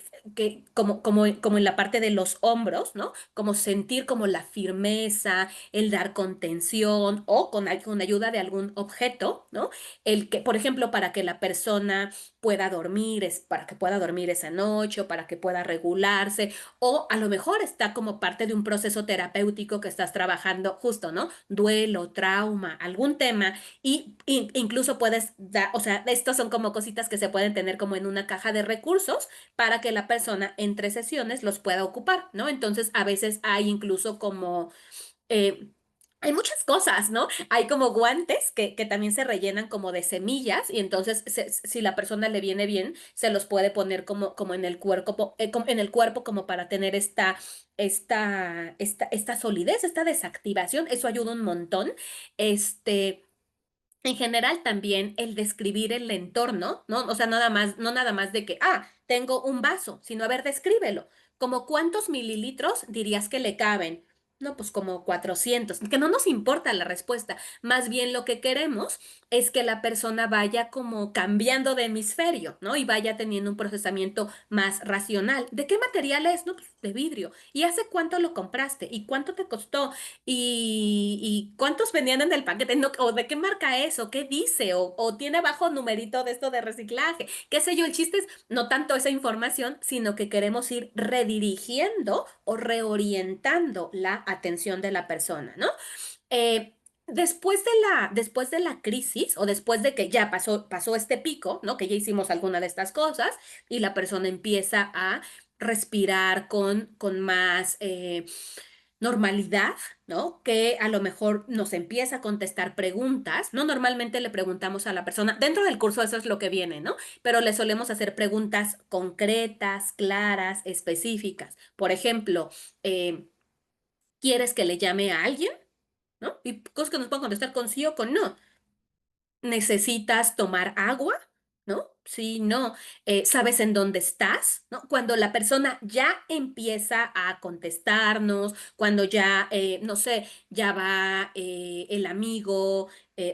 como en la parte de los hombros, ¿no? Como sentir como la firmeza, el dar contención o con ayuda de algún objeto, ¿no? El que, por ejemplo, para que la persona pueda dormir, para que pueda dormir esa noche o para que pueda regularse, o a lo mejor está como parte de un proceso terapéutico que estás trabajando justo, ¿no? Duelo, trauma, algún tema, y incluso puedes dar, o sea, estos son como cositas que se pueden tener como en una caja de recursos para que la persona entre sesiones los pueda ocupar, ¿no? Entonces, a veces hay incluso como eh, hay muchas cosas, ¿no? Hay como guantes que también se rellenan como de semillas y entonces si la persona le viene bien, se los puede poner como en el cuerpo, en el cuerpo como para tener esta solidez, esta desactivación. Eso ayuda un montón. Este, en general también el describir el entorno, ¿no? O sea, no nada más de que, tengo un vaso, sino a ver, descríbelo. ¿Como cuántos mililitros dirías que le caben? No, pues como 400, que no nos importa la respuesta. Más bien lo que queremos es que la persona vaya como cambiando de hemisferio, ¿no? Y vaya teniendo un procesamiento más racional. ¿De qué material es? No, pues de vidrio. ¿Y hace cuánto lo compraste? ¿Y cuánto te costó? ¿Y cuántos venían en el paquete? No, ¿o de qué marca es? ¿O qué dice? ¿O tiene abajo numerito de esto de reciclaje? ¿Qué sé yo? El chiste es no tanto esa información, sino que queremos ir redirigiendo o reorientando la atención de la persona, ¿no? Eh, después de la crisis o después de que ya pasó este pico, ¿no? Que ya hicimos alguna de estas cosas y la persona empieza a respirar con más normalidad, ¿no? Que a lo mejor nos empieza a contestar preguntas, ¿no? Normalmente le preguntamos a la persona, dentro del curso eso es lo que viene, ¿no? Pero le solemos hacer preguntas concretas, claras, específicas. Por ejemplo, ¿quieres que le llame a alguien? ¿No? Y cosas que nos pueden contestar con sí o con no. ¿Necesitas tomar agua? ¿No? Sí, no. ¿Sabes en dónde estás? ¿No? Cuando la persona ya empieza a contestarnos, cuando ya, no sé, ya va el amigo,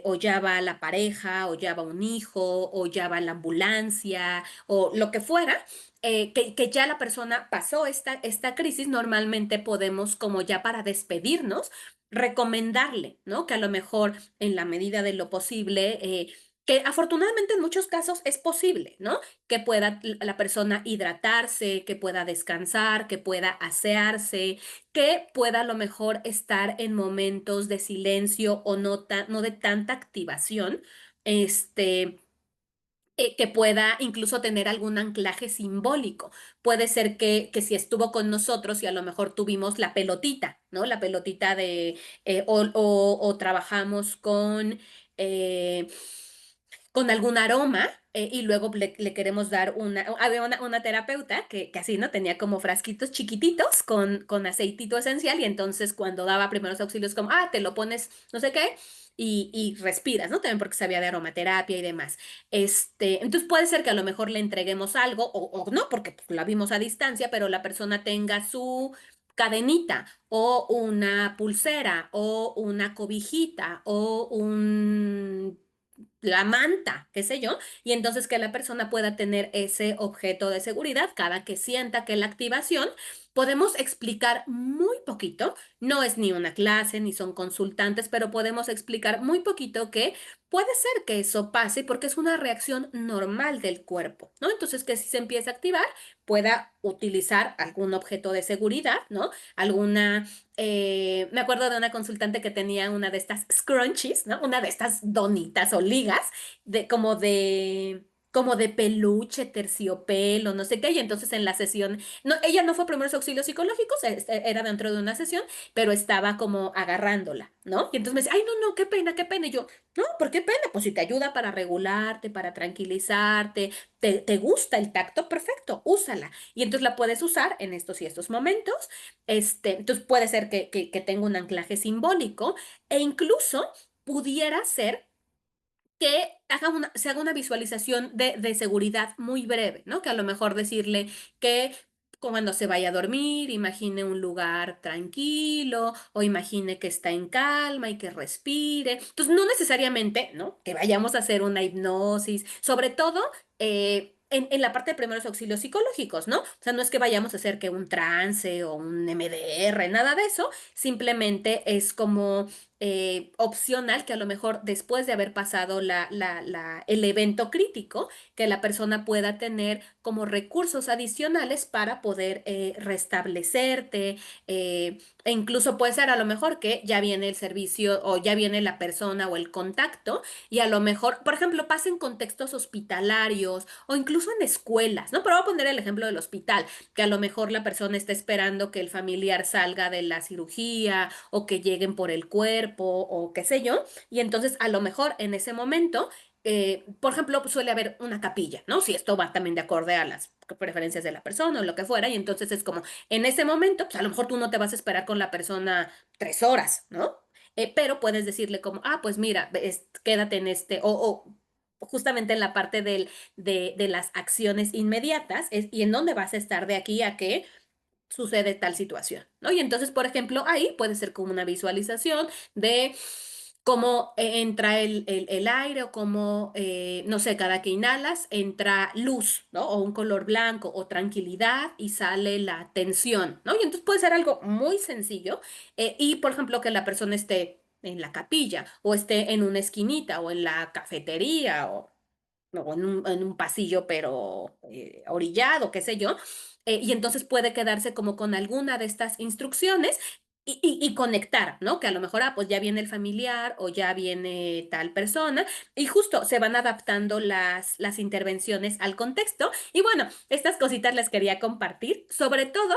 o ya va la pareja, o ya va un hijo, o ya va la ambulancia, o lo que fuera, que ya la persona pasó esta crisis, normalmente podemos, como ya para despedirnos, recomendarle, ¿no? Que a lo mejor en la medida de lo posible, que afortunadamente en muchos casos es posible, ¿no? Que pueda la persona hidratarse, que pueda descansar, que pueda asearse, que pueda a lo mejor estar en momentos de silencio o no de tanta activación, este, que pueda incluso tener algún anclaje simbólico. Puede ser que si estuvo con nosotros y a lo mejor tuvimos la pelotita, ¿no? La pelotita de, o trabajamos eh, con algún aroma. Y luego le queremos dar había una terapeuta que así, ¿no? Tenía como frasquitos chiquititos con aceitito esencial y entonces cuando daba primeros auxilios como, te lo pones no sé qué y respiras, ¿no? También porque sabía de aromaterapia y demás. Entonces puede ser que a lo mejor le entreguemos algo o no, porque pues, la vimos a distancia, pero la persona tenga su cadenita o una pulsera o una cobijita o la manta, qué sé yo, y entonces que la persona pueda tener ese objeto de seguridad cada que sienta que la activación. Podemos explicar muy poquito, no es ni una clase ni son consultantes, pero podemos explicar muy poquito que puede ser que eso pase porque es una reacción normal del cuerpo, ¿no? Entonces que si se empieza a activar, pueda utilizar algún objeto de seguridad, ¿no? Me acuerdo de una consultante que tenía una de estas scrunchies, ¿no? Una de estas donitas o ligas de como de peluche, terciopelo, no sé qué, y entonces en la sesión, no, ella no fue primeros auxilios psicológicos, era dentro de una sesión, pero estaba como agarrándola, ¿no? Y entonces me decía, ay, no, no, qué pena, y yo, no, ¿por qué pena? Pues si te ayuda para regularte, para tranquilizarte, te gusta el tacto, perfecto, úsala, y entonces la puedes usar en estos y estos momentos. Entonces puede ser que tenga un anclaje simbólico e incluso pudiera ser que se haga una visualización de seguridad muy breve, ¿no? Que a lo mejor decirle que cuando se vaya a dormir, imagine un lugar tranquilo o imagine que está en calma y que respire. Entonces, no necesariamente, ¿no? Que vayamos a hacer una hipnosis, sobre todo en la parte de primeros auxilios psicológicos, ¿no? O sea, no es que vayamos a hacer que un trance o un MDR, nada de eso, simplemente es como opcional que a lo mejor después de haber pasado el evento crítico, que la persona pueda tener como recursos adicionales para poder restablecerte, e incluso puede ser a lo mejor que ya viene el servicio o ya viene la persona o el contacto y a lo mejor, por ejemplo, pasa en contextos hospitalarios o incluso en escuelas, ¿no? Pero voy a poner el ejemplo del hospital, que a lo mejor la persona está esperando que el familiar salga de la cirugía o que lleguen por el cuerpo o qué sé yo, y entonces a lo mejor en ese momento, por ejemplo, pues, suele haber una capilla, ¿no? Si esto va también de acorde a las preferencias de la persona o lo que fuera, y entonces es como, en ese momento, pues a lo mejor tú no te vas a esperar con la persona 3 horas, ¿no? Pero puedes decirle como, pues mira, quédate en o justamente en la parte de las acciones inmediatas, y en dónde vas a estar de aquí a que sucede tal situación, ¿no? Y entonces, por ejemplo, ahí puede ser como una visualización de cómo entra el aire o cómo, no sé, cada que inhalas entra luz, ¿no? O un color blanco o tranquilidad y sale la tensión, ¿no? Y entonces puede ser algo muy sencillo y, por ejemplo, que la persona esté en la capilla o esté en una esquinita o en la cafetería o en un pasillo, pero orillado, qué sé yo, y entonces puede quedarse como con alguna de estas instrucciones y conectar, ¿no? Que a lo mejor, pues ya viene el familiar o ya viene tal persona y justo se van adaptando las intervenciones al contexto. Y bueno, estas cositas las quería compartir, sobre todo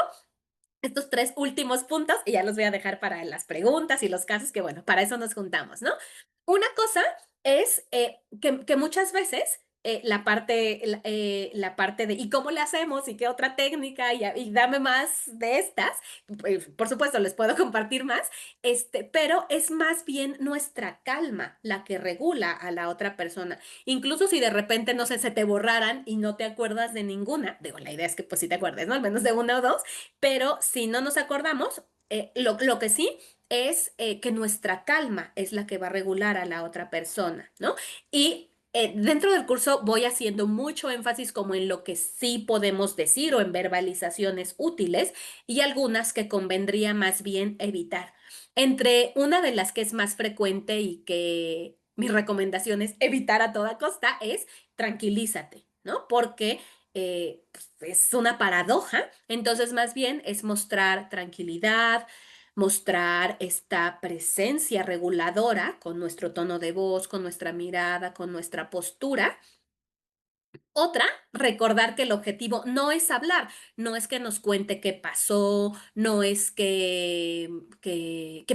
estos 3 últimos puntos, y ya los voy a dejar para las preguntas y los casos, que bueno, para eso nos juntamos, ¿no? Una cosa es que muchas veces la parte de ¿y cómo le hacemos? ¿Y qué otra técnica? Y dame más de estas. Por supuesto, les puedo compartir más, pero es más bien nuestra calma la que regula a la otra persona. Incluso si de repente, no sé, se te borraran y no te acuerdas de ninguna, digo, la idea es que pues sí te acuerdes, ¿no? Al menos de una o dos, pero si no nos acordamos, lo que sí es que nuestra calma es la que va a regular a la otra persona, ¿no? Y dentro del curso voy haciendo mucho énfasis como en lo que sí podemos decir o en verbalizaciones útiles y algunas que convendría más bien evitar. Entre una de las que es más frecuente y que mi recomendación es evitar a toda costa es tranquilízate, ¿no? Porque pues, es una paradoja, entonces más bien es mostrar tranquilidad, mostrar esta presencia reguladora con nuestro tono de voz, con nuestra mirada, con nuestra postura. Otra, recordar que el objetivo no es hablar, no es que nos cuente qué pasó, no es que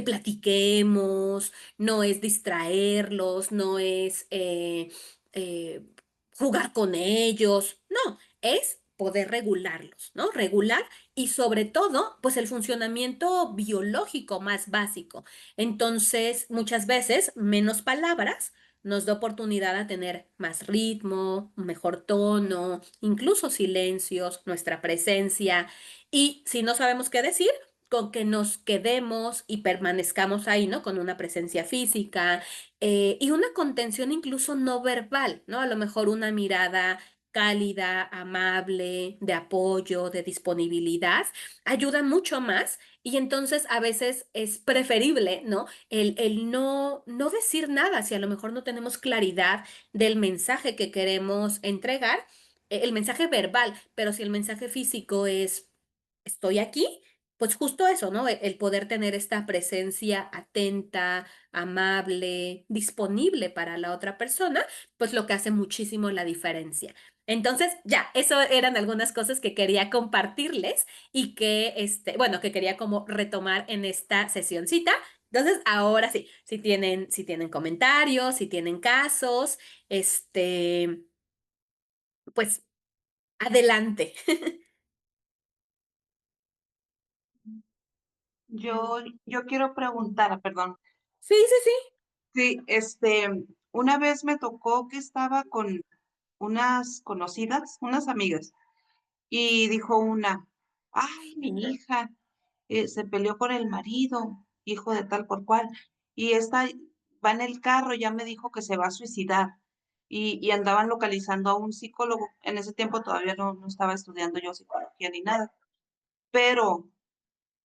platiquemos, no es distraerlos, no es eh, jugar con ellos, no, es poder regularlos, ¿no? Regular y sobre todo, pues el funcionamiento biológico más básico. Entonces, muchas veces, menos palabras nos da oportunidad a tener más ritmo, un mejor tono, incluso silencios, nuestra presencia. Y si no sabemos qué decir, con que nos quedemos y permanezcamos ahí, ¿no? Con una presencia física y una contención incluso no verbal, ¿no? A lo mejor una mirada cálida, amable, de apoyo, de disponibilidad, ayuda mucho más y entonces a veces es preferible, ¿no? El no decir nada, si a lo mejor no tenemos claridad del mensaje que queremos entregar, el mensaje verbal, pero si el mensaje físico es estoy aquí, pues justo eso, ¿no? El poder tener esta presencia atenta, amable, disponible para la otra persona, pues lo que hace muchísimo la diferencia. Entonces, ya, eso eran algunas cosas que quería compartirles y que, bueno, que quería como retomar en esta sesioncita. Entonces, ahora sí, si tienen comentarios, si tienen casos, pues adelante. Yo quiero preguntar, perdón. Sí, sí, sí. Sí, una vez me tocó que estaba con unas conocidas, unas amigas, y dijo una, ay, mi hija se peleó con el marido, hijo de tal por cual, y esta va en el carro, ya me dijo que se va a suicidar, y andaban localizando a un psicólogo. En ese tiempo todavía no estaba estudiando yo psicología ni nada, pero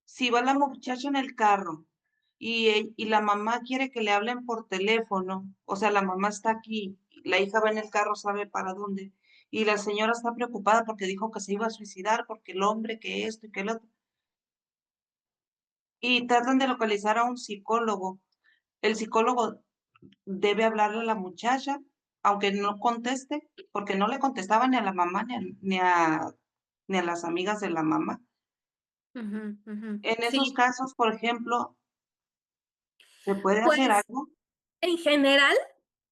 si va la muchacha en el carro y la mamá quiere que le hablen por teléfono, o sea, la mamá está aquí, la hija va en el carro, sabe para dónde, y la señora está preocupada porque dijo que se iba a suicidar, porque el hombre, que esto y que el otro, y tratan de localizar a un psicólogo. El psicólogo debe hablarle a la muchacha, aunque no conteste, porque no le contestaba ni a la mamá ni a las amigas de la mamá. Ujú, ujú. En esos Sí, casos, por ejemplo, ¿se puede hacer pues algo? en general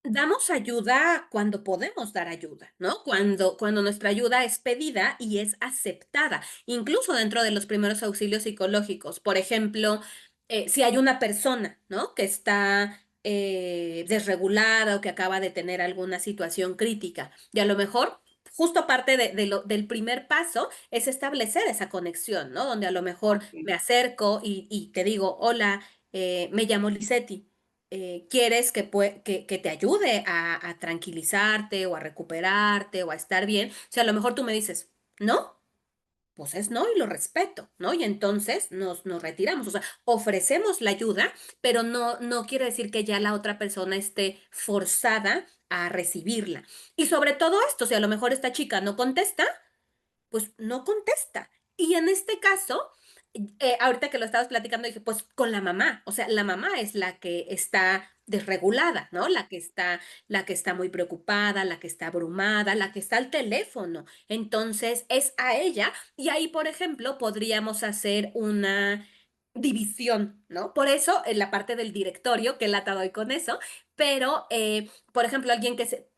damos ayuda cuando podemos dar ayuda, ¿no? Cuando nuestra ayuda es pedida y es aceptada, incluso dentro de los primeros auxilios psicológicos. Por ejemplo, si hay una persona, ¿no? Que está desregulada o que acaba de tener alguna situación crítica y a lo mejor justo parte del primer paso es establecer esa conexión, ¿no? Donde a lo mejor Ok. me acerco y te digo, hola, me llamo Lisetti. ¿Quieres que te ayude a tranquilizarte o a recuperarte o a estar bien? O sea, a lo mejor tú me dices, no, pues es no y lo respeto, ¿no? Y entonces nos retiramos, o sea, ofrecemos la ayuda, pero no quiere decir que ya la otra persona esté forzada a recibirla. Y sobre todo esto, si a lo mejor esta chica no contesta, pues no contesta. Y en este caso, ahorita que lo estabas platicando, dije, pues con la mamá, o sea, la mamá es la que está desregulada, ¿no? La que está muy preocupada, la que está abrumada, la que está al teléfono. Entonces, es a ella y ahí, por ejemplo, podríamos hacer una división, ¿no? Por eso, en la parte del directorio, que lata doy con eso, pero, por ejemplo, alguien que se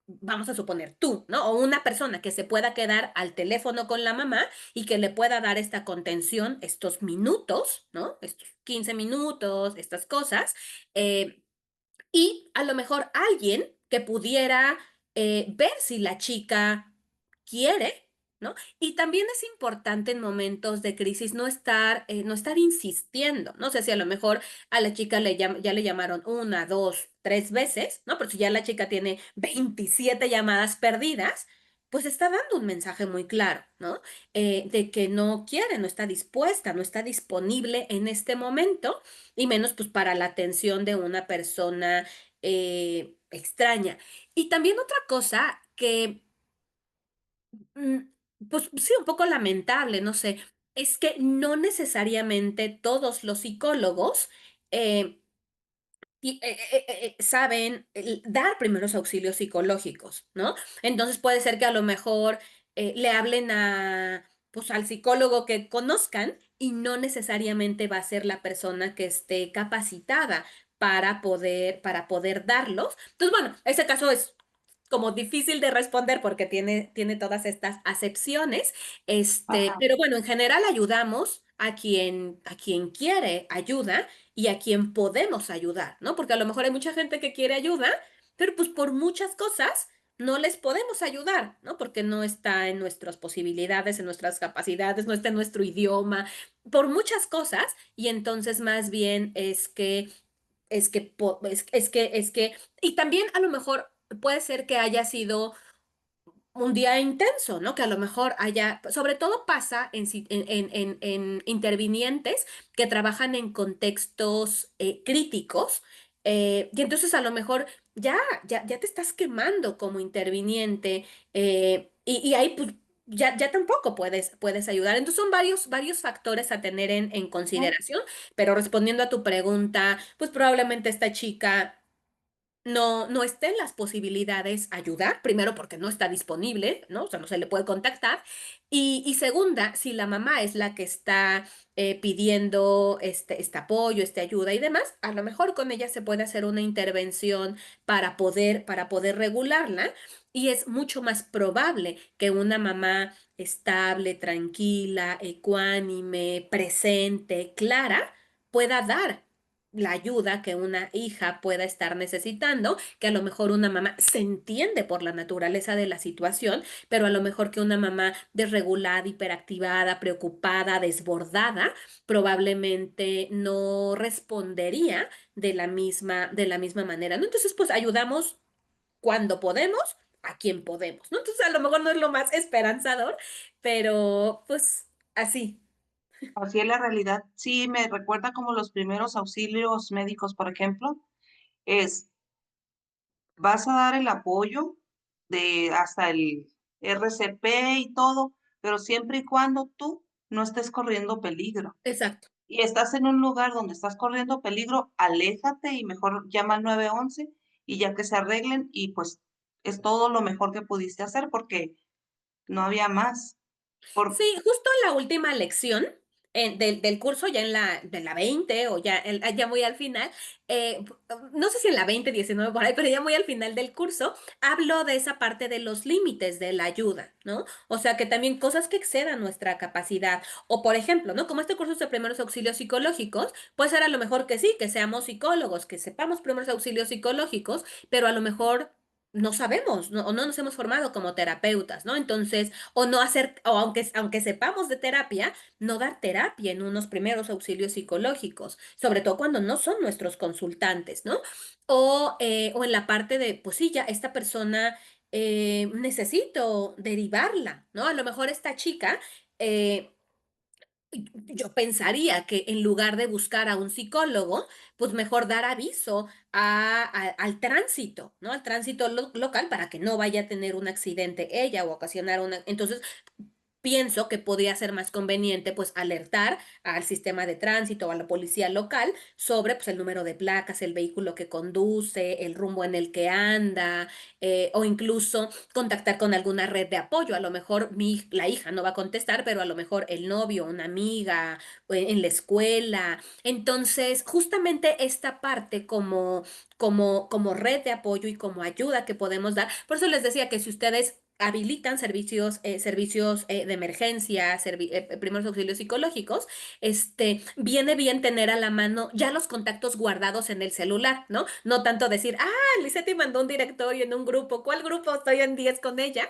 vamos a suponer tú, ¿no? O una persona que se pueda quedar al teléfono con la mamá y que le pueda dar esta contención, estos minutos, ¿no? Estos 15 minutos, estas cosas. Y a lo mejor alguien que pudiera ver si la chica quiere, ¿no? Y también es importante en momentos de crisis no estar insistiendo, no sé si a lo mejor a la chica ya le llamaron una, dos, tres veces, ¿no? Pero si ya la chica tiene 27 llamadas perdidas, pues está dando un mensaje muy claro, ¿no? De que no quiere, no está dispuesta, no está disponible en este momento, y menos pues para la atención de una persona extraña. Y también otra cosa que, mm, pues sí, un poco lamentable, no sé, es que no necesariamente todos los psicólogos eh, saben dar primeros auxilios psicológicos, ¿no? Entonces puede ser que a lo mejor le hablen pues, al psicólogo que conozcan y no necesariamente va a ser la persona que esté capacitada para poder darlos. Entonces, bueno, ese caso es como difícil de responder porque tiene todas estas acepciones, Ajá. pero bueno, en general ayudamos a quien quiere ayuda y a quien podemos ayudar, ¿no? Porque a lo mejor hay mucha gente que quiere ayuda, pero pues por muchas cosas no les podemos ayudar, ¿no? Porque no está en nuestras posibilidades, en nuestras capacidades, no está en nuestro idioma, por muchas cosas, y entonces más bien y también a lo mejor puede ser que haya sido un día intenso, ¿no? Que a lo mejor haya, sobre todo pasa en intervinientes que trabajan en contextos críticos, y entonces a lo mejor ya te estás quemando como interviniente, y ahí pues ya tampoco puedes ayudar. Entonces son varios factores a tener en consideración, pero respondiendo a tu pregunta, pues probablemente esta chica no esté en las posibilidades ayudar, primero porque no está disponible, ¿no? O sea, no se le puede contactar. Y segunda, si la mamá es la que está pidiendo este apoyo, esta ayuda y demás, a lo mejor con ella se puede hacer una intervención para poder regularla, y es mucho más probable que una mamá estable, tranquila, ecuánime, presente, clara, pueda dar la ayuda que una hija pueda estar necesitando, que a lo mejor una mamá se entiende por la naturaleza de la situación, pero a lo mejor que una mamá desregulada, hiperactivada, preocupada, desbordada, probablemente no respondería de la misma manera, ¿no? Entonces, pues ayudamos cuando podemos, a quien podemos, ¿no? Entonces, a lo mejor no es lo más esperanzador, pero pues así. Así es la realidad. Sí, me recuerda como los primeros auxilios médicos, por ejemplo, es, vas a dar el apoyo de hasta el RCP y todo, pero siempre y cuando tú no estés corriendo peligro. Exacto. Y estás en un lugar donde estás corriendo peligro, aléjate y mejor llama al 911 y ya que se arreglen y pues es todo lo mejor que pudiste hacer porque no había más. Por, Sí, justo en la última lección del curso, ya de la 20 o ya voy al final, no sé si en la 20 19 por ahí, pero ya voy al final del curso, hablo de esa parte de los límites de la ayuda, ¿no? O sea, que también cosas que excedan nuestra capacidad, o por ejemplo, ¿no? Como este curso es de primeros auxilios psicológicos, puede ser a lo mejor que sí, que seamos psicólogos, que sepamos primeros auxilios psicológicos, pero a lo mejor no sabemos, ¿no? O no nos hemos formado como terapeutas, ¿no? Entonces, o no hacer, o aunque sepamos de terapia, no dar terapia en unos primeros auxilios psicológicos, sobre todo cuando no son nuestros consultantes, ¿no? O en la parte de, pues sí, ya esta persona necesito derivarla, ¿no? A lo mejor esta chica, yo pensaría que en lugar de buscar a un psicólogo, pues mejor dar aviso al tránsito, ¿no? Al tránsito local para que no vaya a tener un accidente ella o ocasionar una. Entonces, pienso que podría ser más conveniente pues alertar al sistema de tránsito o a la policía local sobre pues el número de placas, el vehículo que conduce, el rumbo en el que anda, o incluso contactar con alguna red de apoyo. A lo mejor la hija no va a contestar, pero a lo mejor el novio, una amiga, o en la escuela. Entonces, justamente esta parte como red de apoyo y como ayuda que podemos dar. Por eso les decía que si ustedes habilitan servicios de emergencia, primeros auxilios psicológicos, viene bien tener a la mano ya los contactos guardados en el celular, ¿no? No tanto decir, Lisette mandó un directorio en un grupo, ¿cuál grupo? Estoy en 10 con ella,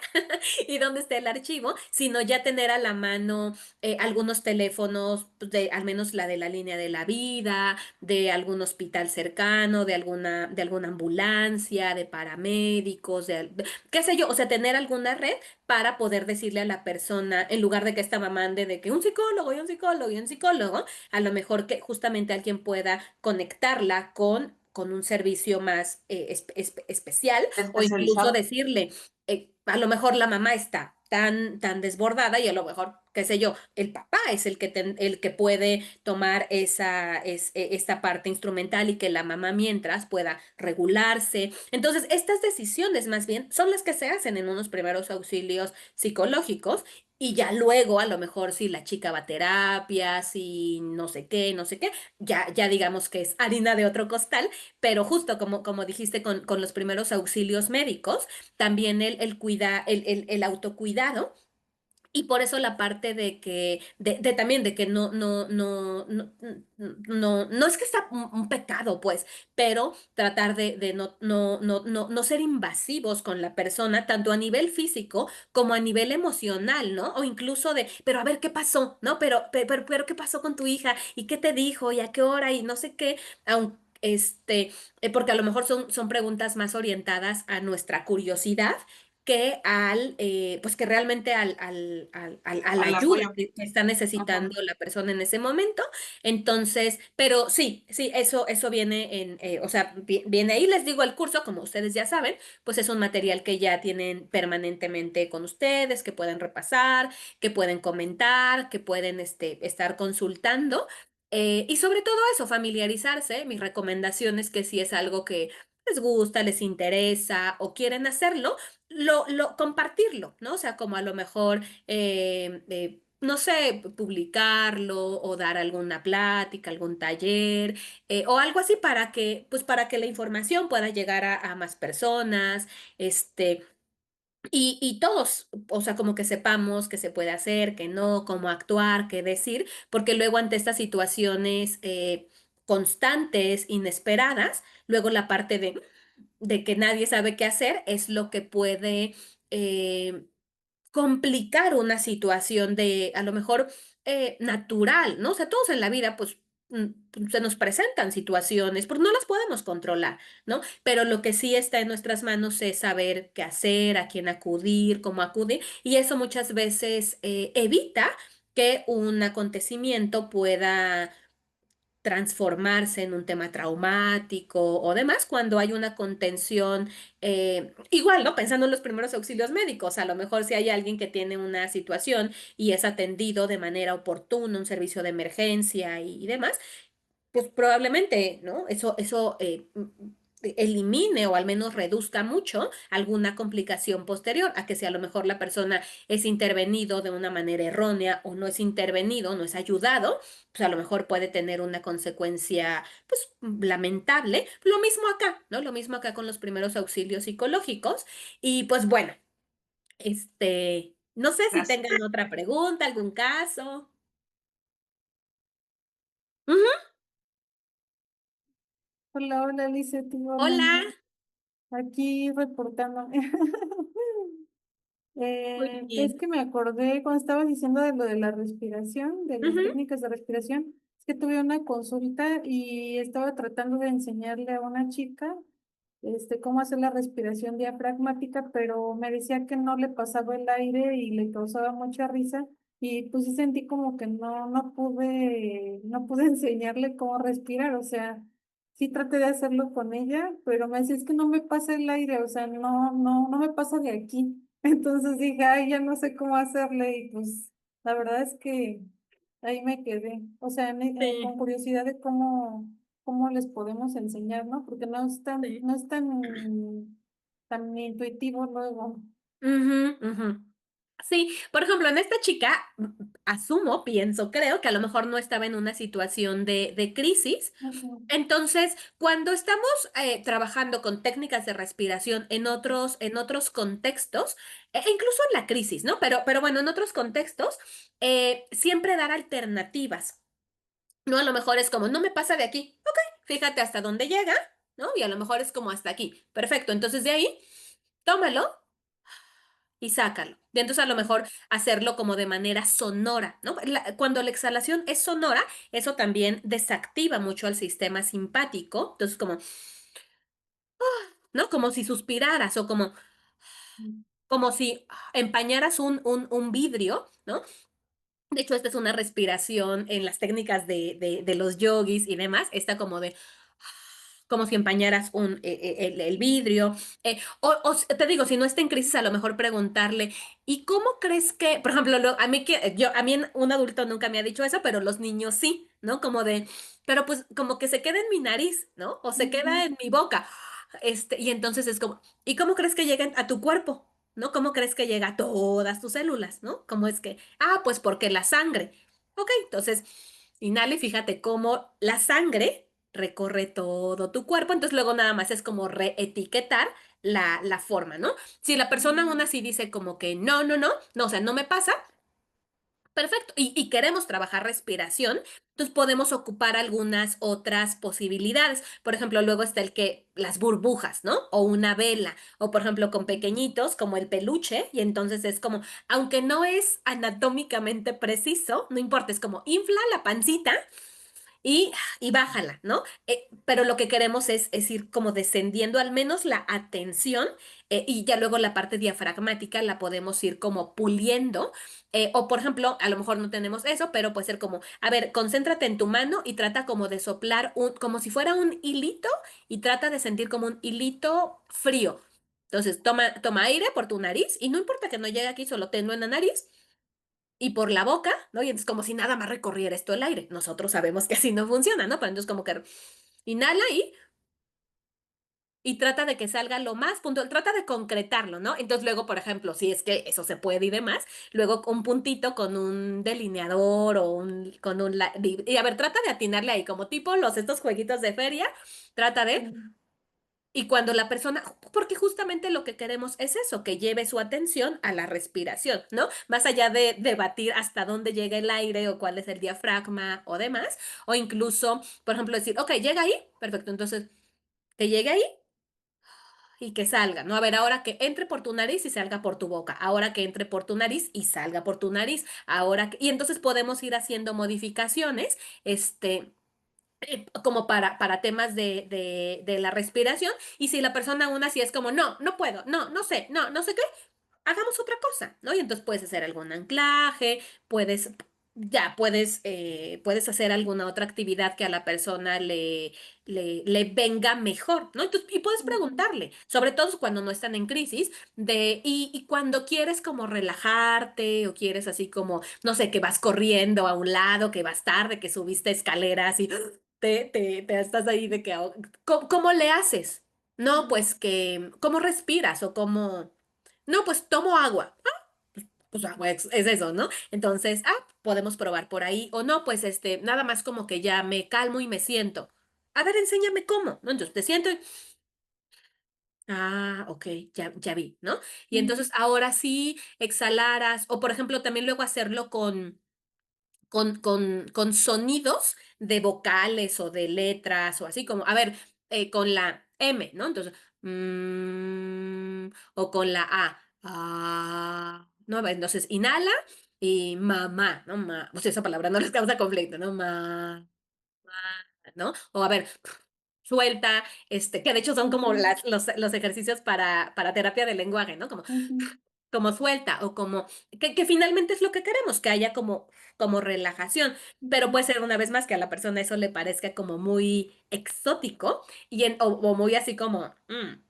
y dónde está el archivo, sino ya tener a la mano algunos teléfonos, pues, al menos la de la línea de la vida, de algún hospital cercano, de alguna ambulancia, de paramédicos, qué sé yo, o sea, tener una red para poder decirle a la persona, en lugar de que esta mamá ande de que un psicólogo y un psicólogo y un psicólogo, a lo mejor que justamente alguien pueda conectarla con un servicio más especial, o incluso especializado. decirle, a lo mejor la mamá está tan desbordada y a lo mejor, qué sé yo, el papá es el que puede tomar esta parte instrumental y que la mamá mientras pueda regularse. Entonces, estas decisiones más bien son las que se hacen en unos primeros auxilios psicológicos. Y ya luego, a lo mejor, si la chica va a terapia, si no sé qué, no sé qué, ya digamos que es harina de otro costal, pero justo como dijiste con los primeros auxilios médicos, también el autocuidado. Y por eso la parte de que, también de que no es que sea un pecado, pues, pero tratar de no ser invasivos con la persona, tanto a nivel físico como a nivel emocional, ¿no? O incluso de, pero a ver qué pasó, ¿no? Pero ¿qué pasó con tu hija? ¿Y qué te dijo? ¿Y a qué hora? Y no sé qué, aun- porque a lo mejor son preguntas más orientadas a nuestra curiosidad que pues que realmente a la Al ayuda apoyo. que está Ajá. necesitando la persona en ese momento. Entonces, pero sí, eso viene o sea, viene ahí, les digo, el curso, como ustedes ya saben, pues es un material que ya tienen permanentemente con ustedes, que pueden repasar, que pueden comentar, que pueden estar consultando. Y sobre todo eso, familiarizarse. Mis recomendaciones que si es algo que les gusta, les interesa o quieren hacerlo, compartirlo, ¿no? O sea, como a lo mejor, no sé, publicarlo o dar alguna plática, algún taller, o algo así pues para que la información pueda llegar a más personas, este, y todos, o sea, como que sepamos qué se puede hacer, qué no, cómo actuar, qué decir, porque luego ante estas situaciones constantes, inesperadas, luego la parte de que nadie sabe qué hacer es lo que puede eh, complicar una situación de a lo mejor natural, ¿no? O sea, todos en la vida, pues se nos presentan situaciones, pues no las podemos controlar, ¿no? Pero lo que sí está en nuestras manos es saber qué hacer, a quién acudir, cómo acudir, y eso muchas veces evita que un acontecimiento pueda transformarse en un tema traumático o demás cuando hay una contención, igual, ¿no? Pensando en los primeros auxilios médicos, a lo mejor si hay alguien que tiene una situación y es atendido de manera oportuna, un servicio de emergencia y demás, pues probablemente, ¿no? Eso elimine o al menos reduzca mucho alguna complicación posterior a que si a lo mejor la persona es intervenido de una manera errónea o no es intervenido, no es ayudado, pues a lo mejor puede tener una consecuencia, pues, lamentable. Lo mismo acá, ¿no? Lo mismo acá con los primeros auxilios psicológicos. Y pues bueno, no sé si Gracias. tengan otra pregunta, algún caso. Ujú. Hola, hola, Lizeth, Hola. igualmente. Aquí reportándome. Muy Es bien. que me acordé cuando estabas diciendo de lo de la respiración, de las Ujú. técnicas de respiración. Es que tuve una consulta y estaba tratando de enseñarle a una chica cómo hacer la respiración diafragmática, pero me decía que no le pasaba el aire y le causaba mucha risa. Y pues sí sentí como que no pude enseñarle cómo respirar. O sea, sí traté de hacerlo con ella, pero me decía, es que no me pasa el aire, o sea, no me pasa de aquí. Entonces dije, ay, ya no sé cómo hacerle, y pues la verdad es que ahí me quedé. O sea, con Sí, curiosidad de cómo les podemos enseñar, ¿no? Porque sí. no es tan intuitivo luego. Ujú, ujú. Sí, por ejemplo, en esta chica, asumo, pienso, creo que a lo mejor no estaba en una situación de crisis. Ujú, Entonces, cuando estamos trabajando con técnicas de respiración en otros contextos, e incluso en la crisis, ¿no? Pero bueno, en otros contextos, siempre dar alternativas, ¿no? A lo mejor es como, no me pasa de aquí, ok, fíjate hasta dónde llega, ¿no? Y a lo mejor es como hasta aquí, perfecto, entonces de ahí, tómalo y sácalo. Y entonces a lo mejor hacerlo como de manera sonora, ¿no? Cuando la exhalación es sonora, eso también desactiva mucho al sistema simpático. Entonces como, ¿no? Como si suspiraras o como, como si empañaras un vidrio, ¿no? De hecho, esta es una respiración en las técnicas de los yogis y demás. Está como si empañaras el vidrio. Te digo, si no está en crisis, a lo mejor preguntarle, ¿y cómo crees que, por ejemplo, a mí un adulto nunca me ha dicho eso, pero los niños sí, ¿no? Como de, pero pues como que se queda en mi nariz, ¿no? O se queda Ujú, en mi boca. Y entonces es como, ¿y cómo crees que lleguen a tu cuerpo? ¿No? ¿Cómo crees que llega a todas tus células? ¿No? ¿Cómo es que? Ah, pues porque la sangre. Ok, entonces, inhala y fíjate cómo la sangre recorre todo tu cuerpo, entonces luego nada más es como reetiquetar la forma, ¿no? Si la persona aún así dice como que no, no, no, no, o sea, no me pasa, perfecto, y queremos trabajar respiración, entonces podemos ocupar algunas otras posibilidades. Por ejemplo, luego está las burbujas, ¿no? O una vela, o por ejemplo con pequeñitos como el peluche, y entonces es como, aunque no es anatómicamente preciso, no importa, es como infla la pancita y, y bájala, ¿no? Pero lo que queremos es ir como descendiendo al menos la atención, y ya luego la parte diafragmática la podemos ir como puliendo. O por ejemplo, a lo mejor no tenemos eso, pero puede ser como, a ver, concéntrate en tu mano y trata como de soplar como si fuera un hilito y trata de sentir como un hilito frío. Entonces, toma aire por tu nariz y no importa que no llegue aquí, solo tenlo en la nariz y por la boca, ¿no? Y entonces como si nada más recorriera esto el aire. Nosotros sabemos que así no funciona, ¿no? Pero entonces como que inhala y trata de que salga lo más puntual, trata de concretarlo, ¿no? Entonces luego, por ejemplo, si es que eso se puede y demás, luego un puntito con un delineador o con y a ver, trata de atinarle ahí, como tipo estos jueguitos de feria, trata de sí. y cuando la persona, porque justamente lo que queremos es eso, que lleve su atención a la respiración, ¿no? Más allá de debatir hasta dónde llega el aire o cuál es el diafragma o demás, o incluso, por ejemplo, decir, ok, llega ahí, perfecto, entonces, que llegue ahí y que salga, ¿no? A ver, ahora que entre por tu nariz y salga por tu boca, ahora que entre por tu nariz y salga por tu nariz, y entonces podemos ir haciendo modificaciones, como para temas de la respiración. Y si la persona aún así es como, no, no puedo, no, no sé, no, no sé qué, hagamos otra cosa, ¿no? Y entonces puedes hacer algún anclaje, puedes hacer alguna otra actividad que a la persona le venga mejor, ¿no? Entonces, y puedes Ujú, preguntarle, sobre todo cuando no están en crisis, y cuando quieres como relajarte o quieres así como, no sé, que vas corriendo a un lado, que vas tarde, que subiste escaleras y te estás ahí de que, ¿cómo le haces? No, ujú, pues ¿cómo respiras o cómo? No, pues tomo agua. Pues agua es eso, ¿no? Entonces, podemos probar por ahí. O no, pues nada más como que ya me calmo y me siento. A ver, enséñame cómo, ¿no? Entonces te siento y, ok, ya vi, ¿no? Y ujú, entonces ahora sí exhalaras, o por ejemplo, también luego hacerlo con sonidos de vocales o de letras o así como, a ver, con la M, ¿no? Entonces, o con la A. No, a ver, entonces inhala y mamá, ¿no? O sea, esa palabra no les causa conflicto, ¿no? ¿No? O a ver, suelta, que de hecho son como ujú, los ejercicios para terapia del lenguaje, ¿no? ujú, Como suelta o como que finalmente es lo que queremos, que haya como relajación, pero ujú, puede ser una vez más que a la persona eso le parezca como muy exótico o muy así como,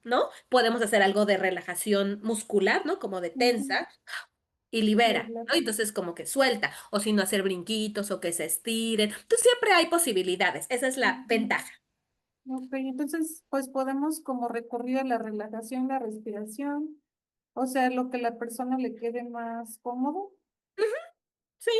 ¿no? Podemos hacer algo de relajación muscular, ¿no? Como de ujú, tensa y y libera, ¿no? Y relaja. entonces como que suelta, o si no hacer brinquitos o que se estiren. Entonces siempre hay posibilidades, esa es la Ujú. ventaja. Ok, entonces pues podemos como recurrir a la relajación, la respiración, o sea, lo que a la persona le quede más cómodo. Sí.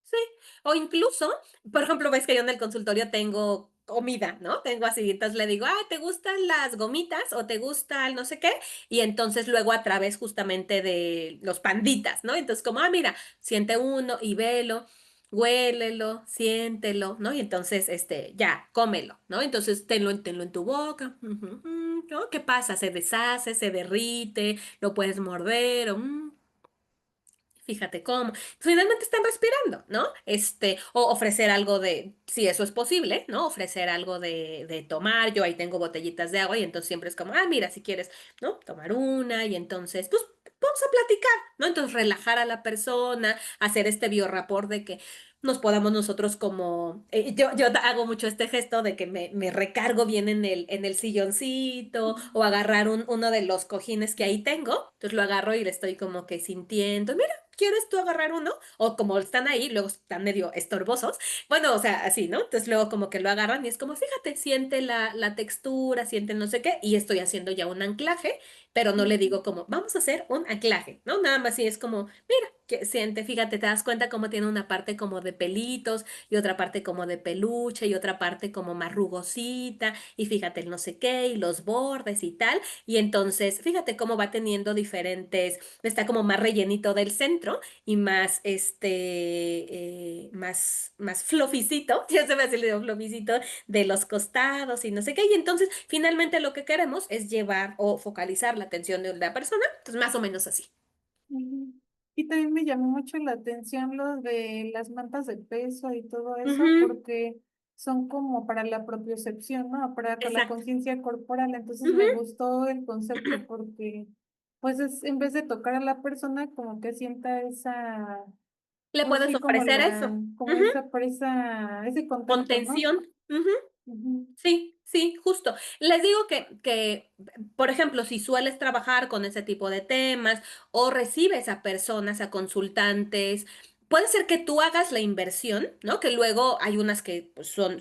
Sí, o incluso, por ejemplo, ves que yo en el consultorio tengo comida, ¿no? Tengo así, entonces le digo, ¿te gustan las gomitas o te gusta el no sé qué? Y entonces luego a través justamente de los panditas, ¿no? Entonces como, mira, siente uno y velo, huélelo, siéntelo, ¿no? Y entonces, ya, cómelo, ¿no? Entonces tenlo en tu boca, ujú, ¿no? ¿Qué pasa? Se deshace, se derrite, lo puedes morder, fíjate cómo. Finalmente están respirando, ¿no? O ofrecer algo de, si eso es posible, ¿no? Ofrecer algo de tomar. Yo ahí tengo botellitas de agua y entonces siempre es como, ah, mira, si quieres, ¿no? Tomar una y entonces, pues vamos a platicar, ¿no? Entonces relajar a la persona, hacer este biorrapor de que nos podamos nosotros como, yo hago mucho este gesto de que me recargo bien en el silloncito o agarrar uno de los cojines que ahí tengo, entonces lo agarro y le estoy como que sintiendo, mira, ¿quieres tú agarrar uno? O como están ahí, luego están medio estorbosos, bueno, o sea, así, ¿no? Entonces luego como que lo agarran y es como, fíjate, siente la textura, siente no sé qué, y estoy haciendo ya un anclaje, pero no le Ujú. digo como, vamos a hacer un anclaje, ¿no? Nada más así es como, mira, que siente, fíjate, te das cuenta cómo tiene una parte como de pelitos y otra parte como de peluche y otra parte como más rugosita y fíjate el no sé qué y los bordes y tal. Y entonces, fíjate cómo va teniendo diferentes, está como más rellenito del centro y más, más fluffycito, ya se me hace el dedo fluffycito de los costados y no sé qué. Y entonces, finalmente lo que queremos es llevar o focalizar la atención de la persona, entonces más o menos así. Ujú. Y también me llamó mucho la atención lo de las mantas de peso y todo eso, Ujú, porque son como para la propiocepción, ¿no? Para con la exacto. conciencia corporal. Entonces me Ujú. gustó el concepto porque, pues es, en vez de tocar a la persona, como que sienta esa, Le pues puedes sí, como ofrecer eso. como Ujú, esa presa, ese contacto, ¿no? contención. Ujú, Ujú. sí, sí, justo. Les digo por ejemplo, si sueles trabajar con ese tipo de temas o recibes a personas, a consultantes, puede ser que tú hagas la inversión, ¿no? Que luego hay unas que pues, son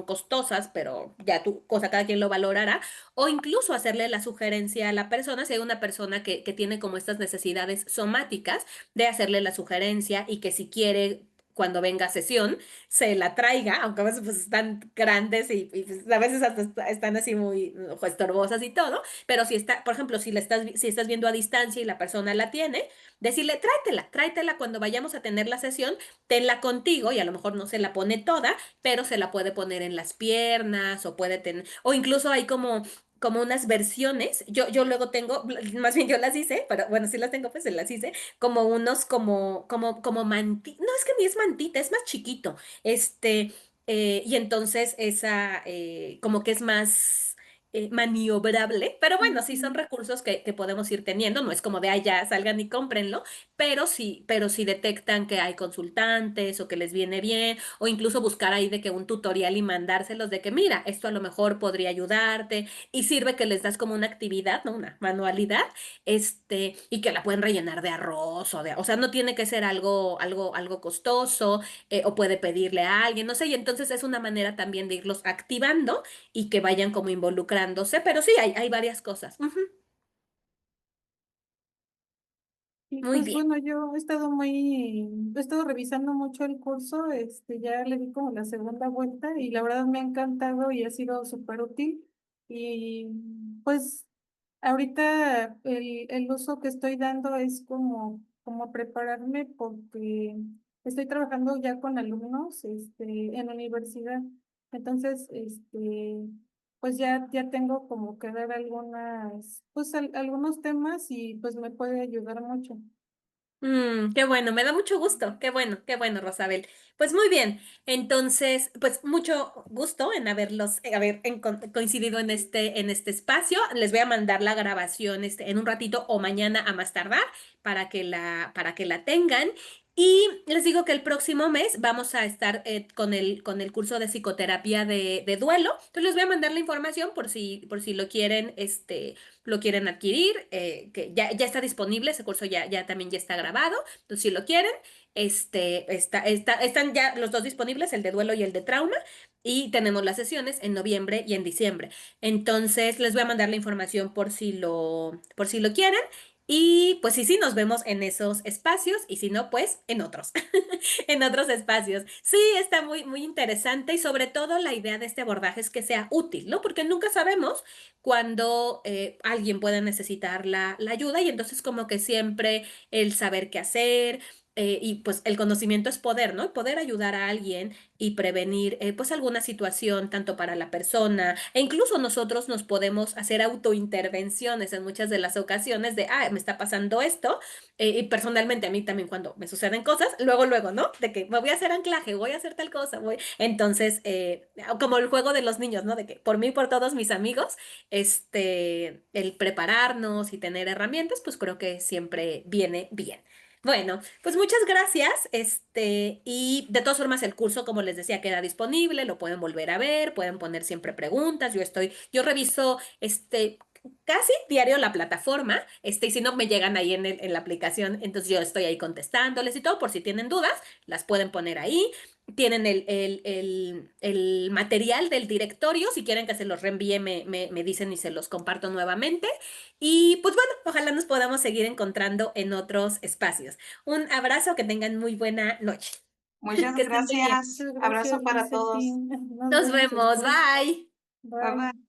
costosas, pero ya tú, cosa cada quien lo valorará, o incluso hacerle la sugerencia a la persona, si hay una persona que tiene como estas necesidades somáticas, de hacerle la sugerencia y que si quiere, cuando venga a sesión, se la traiga, aunque a veces pues están grandes y, pues, a veces hasta están así muy estorbosas y todo, pero si está, por ejemplo, si estás viendo a distancia y la persona la tiene, decirle, tráetela cuando vayamos a tener la sesión, tenla contigo y a lo mejor no se la pone toda, pero se la puede poner en las piernas o puede tener, o incluso hay como unas versiones, yo luego tengo, más bien yo las hice, pero bueno, si las tengo, pues se las hice, como unos, como no es que ni es mantita, es más chiquito, y entonces esa, como que es más maniobrable, pero bueno, sí son Ujú. recursos que podemos ir teniendo, no es como de, ya, salgan y cómprenlo, pero sí detectan que hay consultantes o que les viene bien, o incluso buscar ahí de que un tutorial y mandárselos de que, mira, esto a lo mejor podría ayudarte, y sirve que les das como una actividad, ¿no? Una manualidad, y que la pueden rellenar de arroz o sea, no tiene que ser algo costoso, o puede pedirle a alguien, no sé, y entonces es una manera también de irlos activando y que vayan como involucrándose, pero sí, hay varias cosas. Ujú, Y muy pues bien. bueno, yo he estado revisando mucho el curso, ya le di como la segunda vuelta y la verdad me ha encantado y ha sido súper útil. Y pues ahorita el uso que estoy dando es como prepararme porque estoy trabajando ya con alumnos, en la universidad. Entonces, pues ya tengo como que dar pues algunos temas y pues me puede ayudar mucho. Qué bueno, me da mucho gusto, qué bueno, Rosabel. Pues muy bien, entonces, pues mucho gusto en haber coincidido en este espacio. Les voy a mandar la grabación en un ratito o mañana a más tardar para que la tengan. Y les digo que el próximo mes vamos a estar con el curso de psicoterapia de duelo. Entonces les voy a mandar la información por si lo quieren adquirir, que ya está disponible, ese curso ya también ya está grabado, entonces si lo quieren, están ya los dos disponibles, el de duelo y el de trauma, y tenemos las sesiones en noviembre y en diciembre. Entonces les voy a mandar la información por si lo quieren. Y pues sí, nos vemos en esos espacios y si no, pues en otros, en otros espacios. Sí, está muy interesante y sobre todo la idea de este abordaje es que sea útil, ¿no? Porque nunca sabemos cuando alguien puede necesitar la ayuda y entonces como que siempre el saber qué hacer, y pues el conocimiento es poder, ¿no? Poder ayudar a alguien y prevenir pues alguna situación tanto para la persona e incluso nosotros nos podemos hacer autointervenciones en muchas de las ocasiones de, me está pasando esto y personalmente a mí también cuando me suceden cosas, luego, ¿no? De que me voy a hacer anclaje, voy a hacer tal cosa, voy. Entonces, como el juego de los niños, ¿no? De que por mí, por todos mis amigos, el prepararnos y tener herramientas, pues creo que siempre viene bien. Bueno, pues muchas gracias. Y de todas formas, el curso, como les decía, queda disponible, lo pueden volver a ver, pueden poner siempre preguntas. Yo reviso casi diario la plataforma, y si no me llegan ahí en la aplicación, entonces yo estoy ahí contestándoles y todo, por si tienen dudas, las pueden poner ahí. Tienen el material del directorio, si quieren que se los reenvíe, me dicen y se los comparto nuevamente. Y pues bueno, ojalá nos podamos seguir encontrando en otros espacios. Un abrazo, que tengan muy buena noche. Muchas Que estén muy bien. gracias. Muchas Abrazo gracias, para Lizzy. todos. Nos Nos vemos vemos, después. bye. Bye bye. Bye.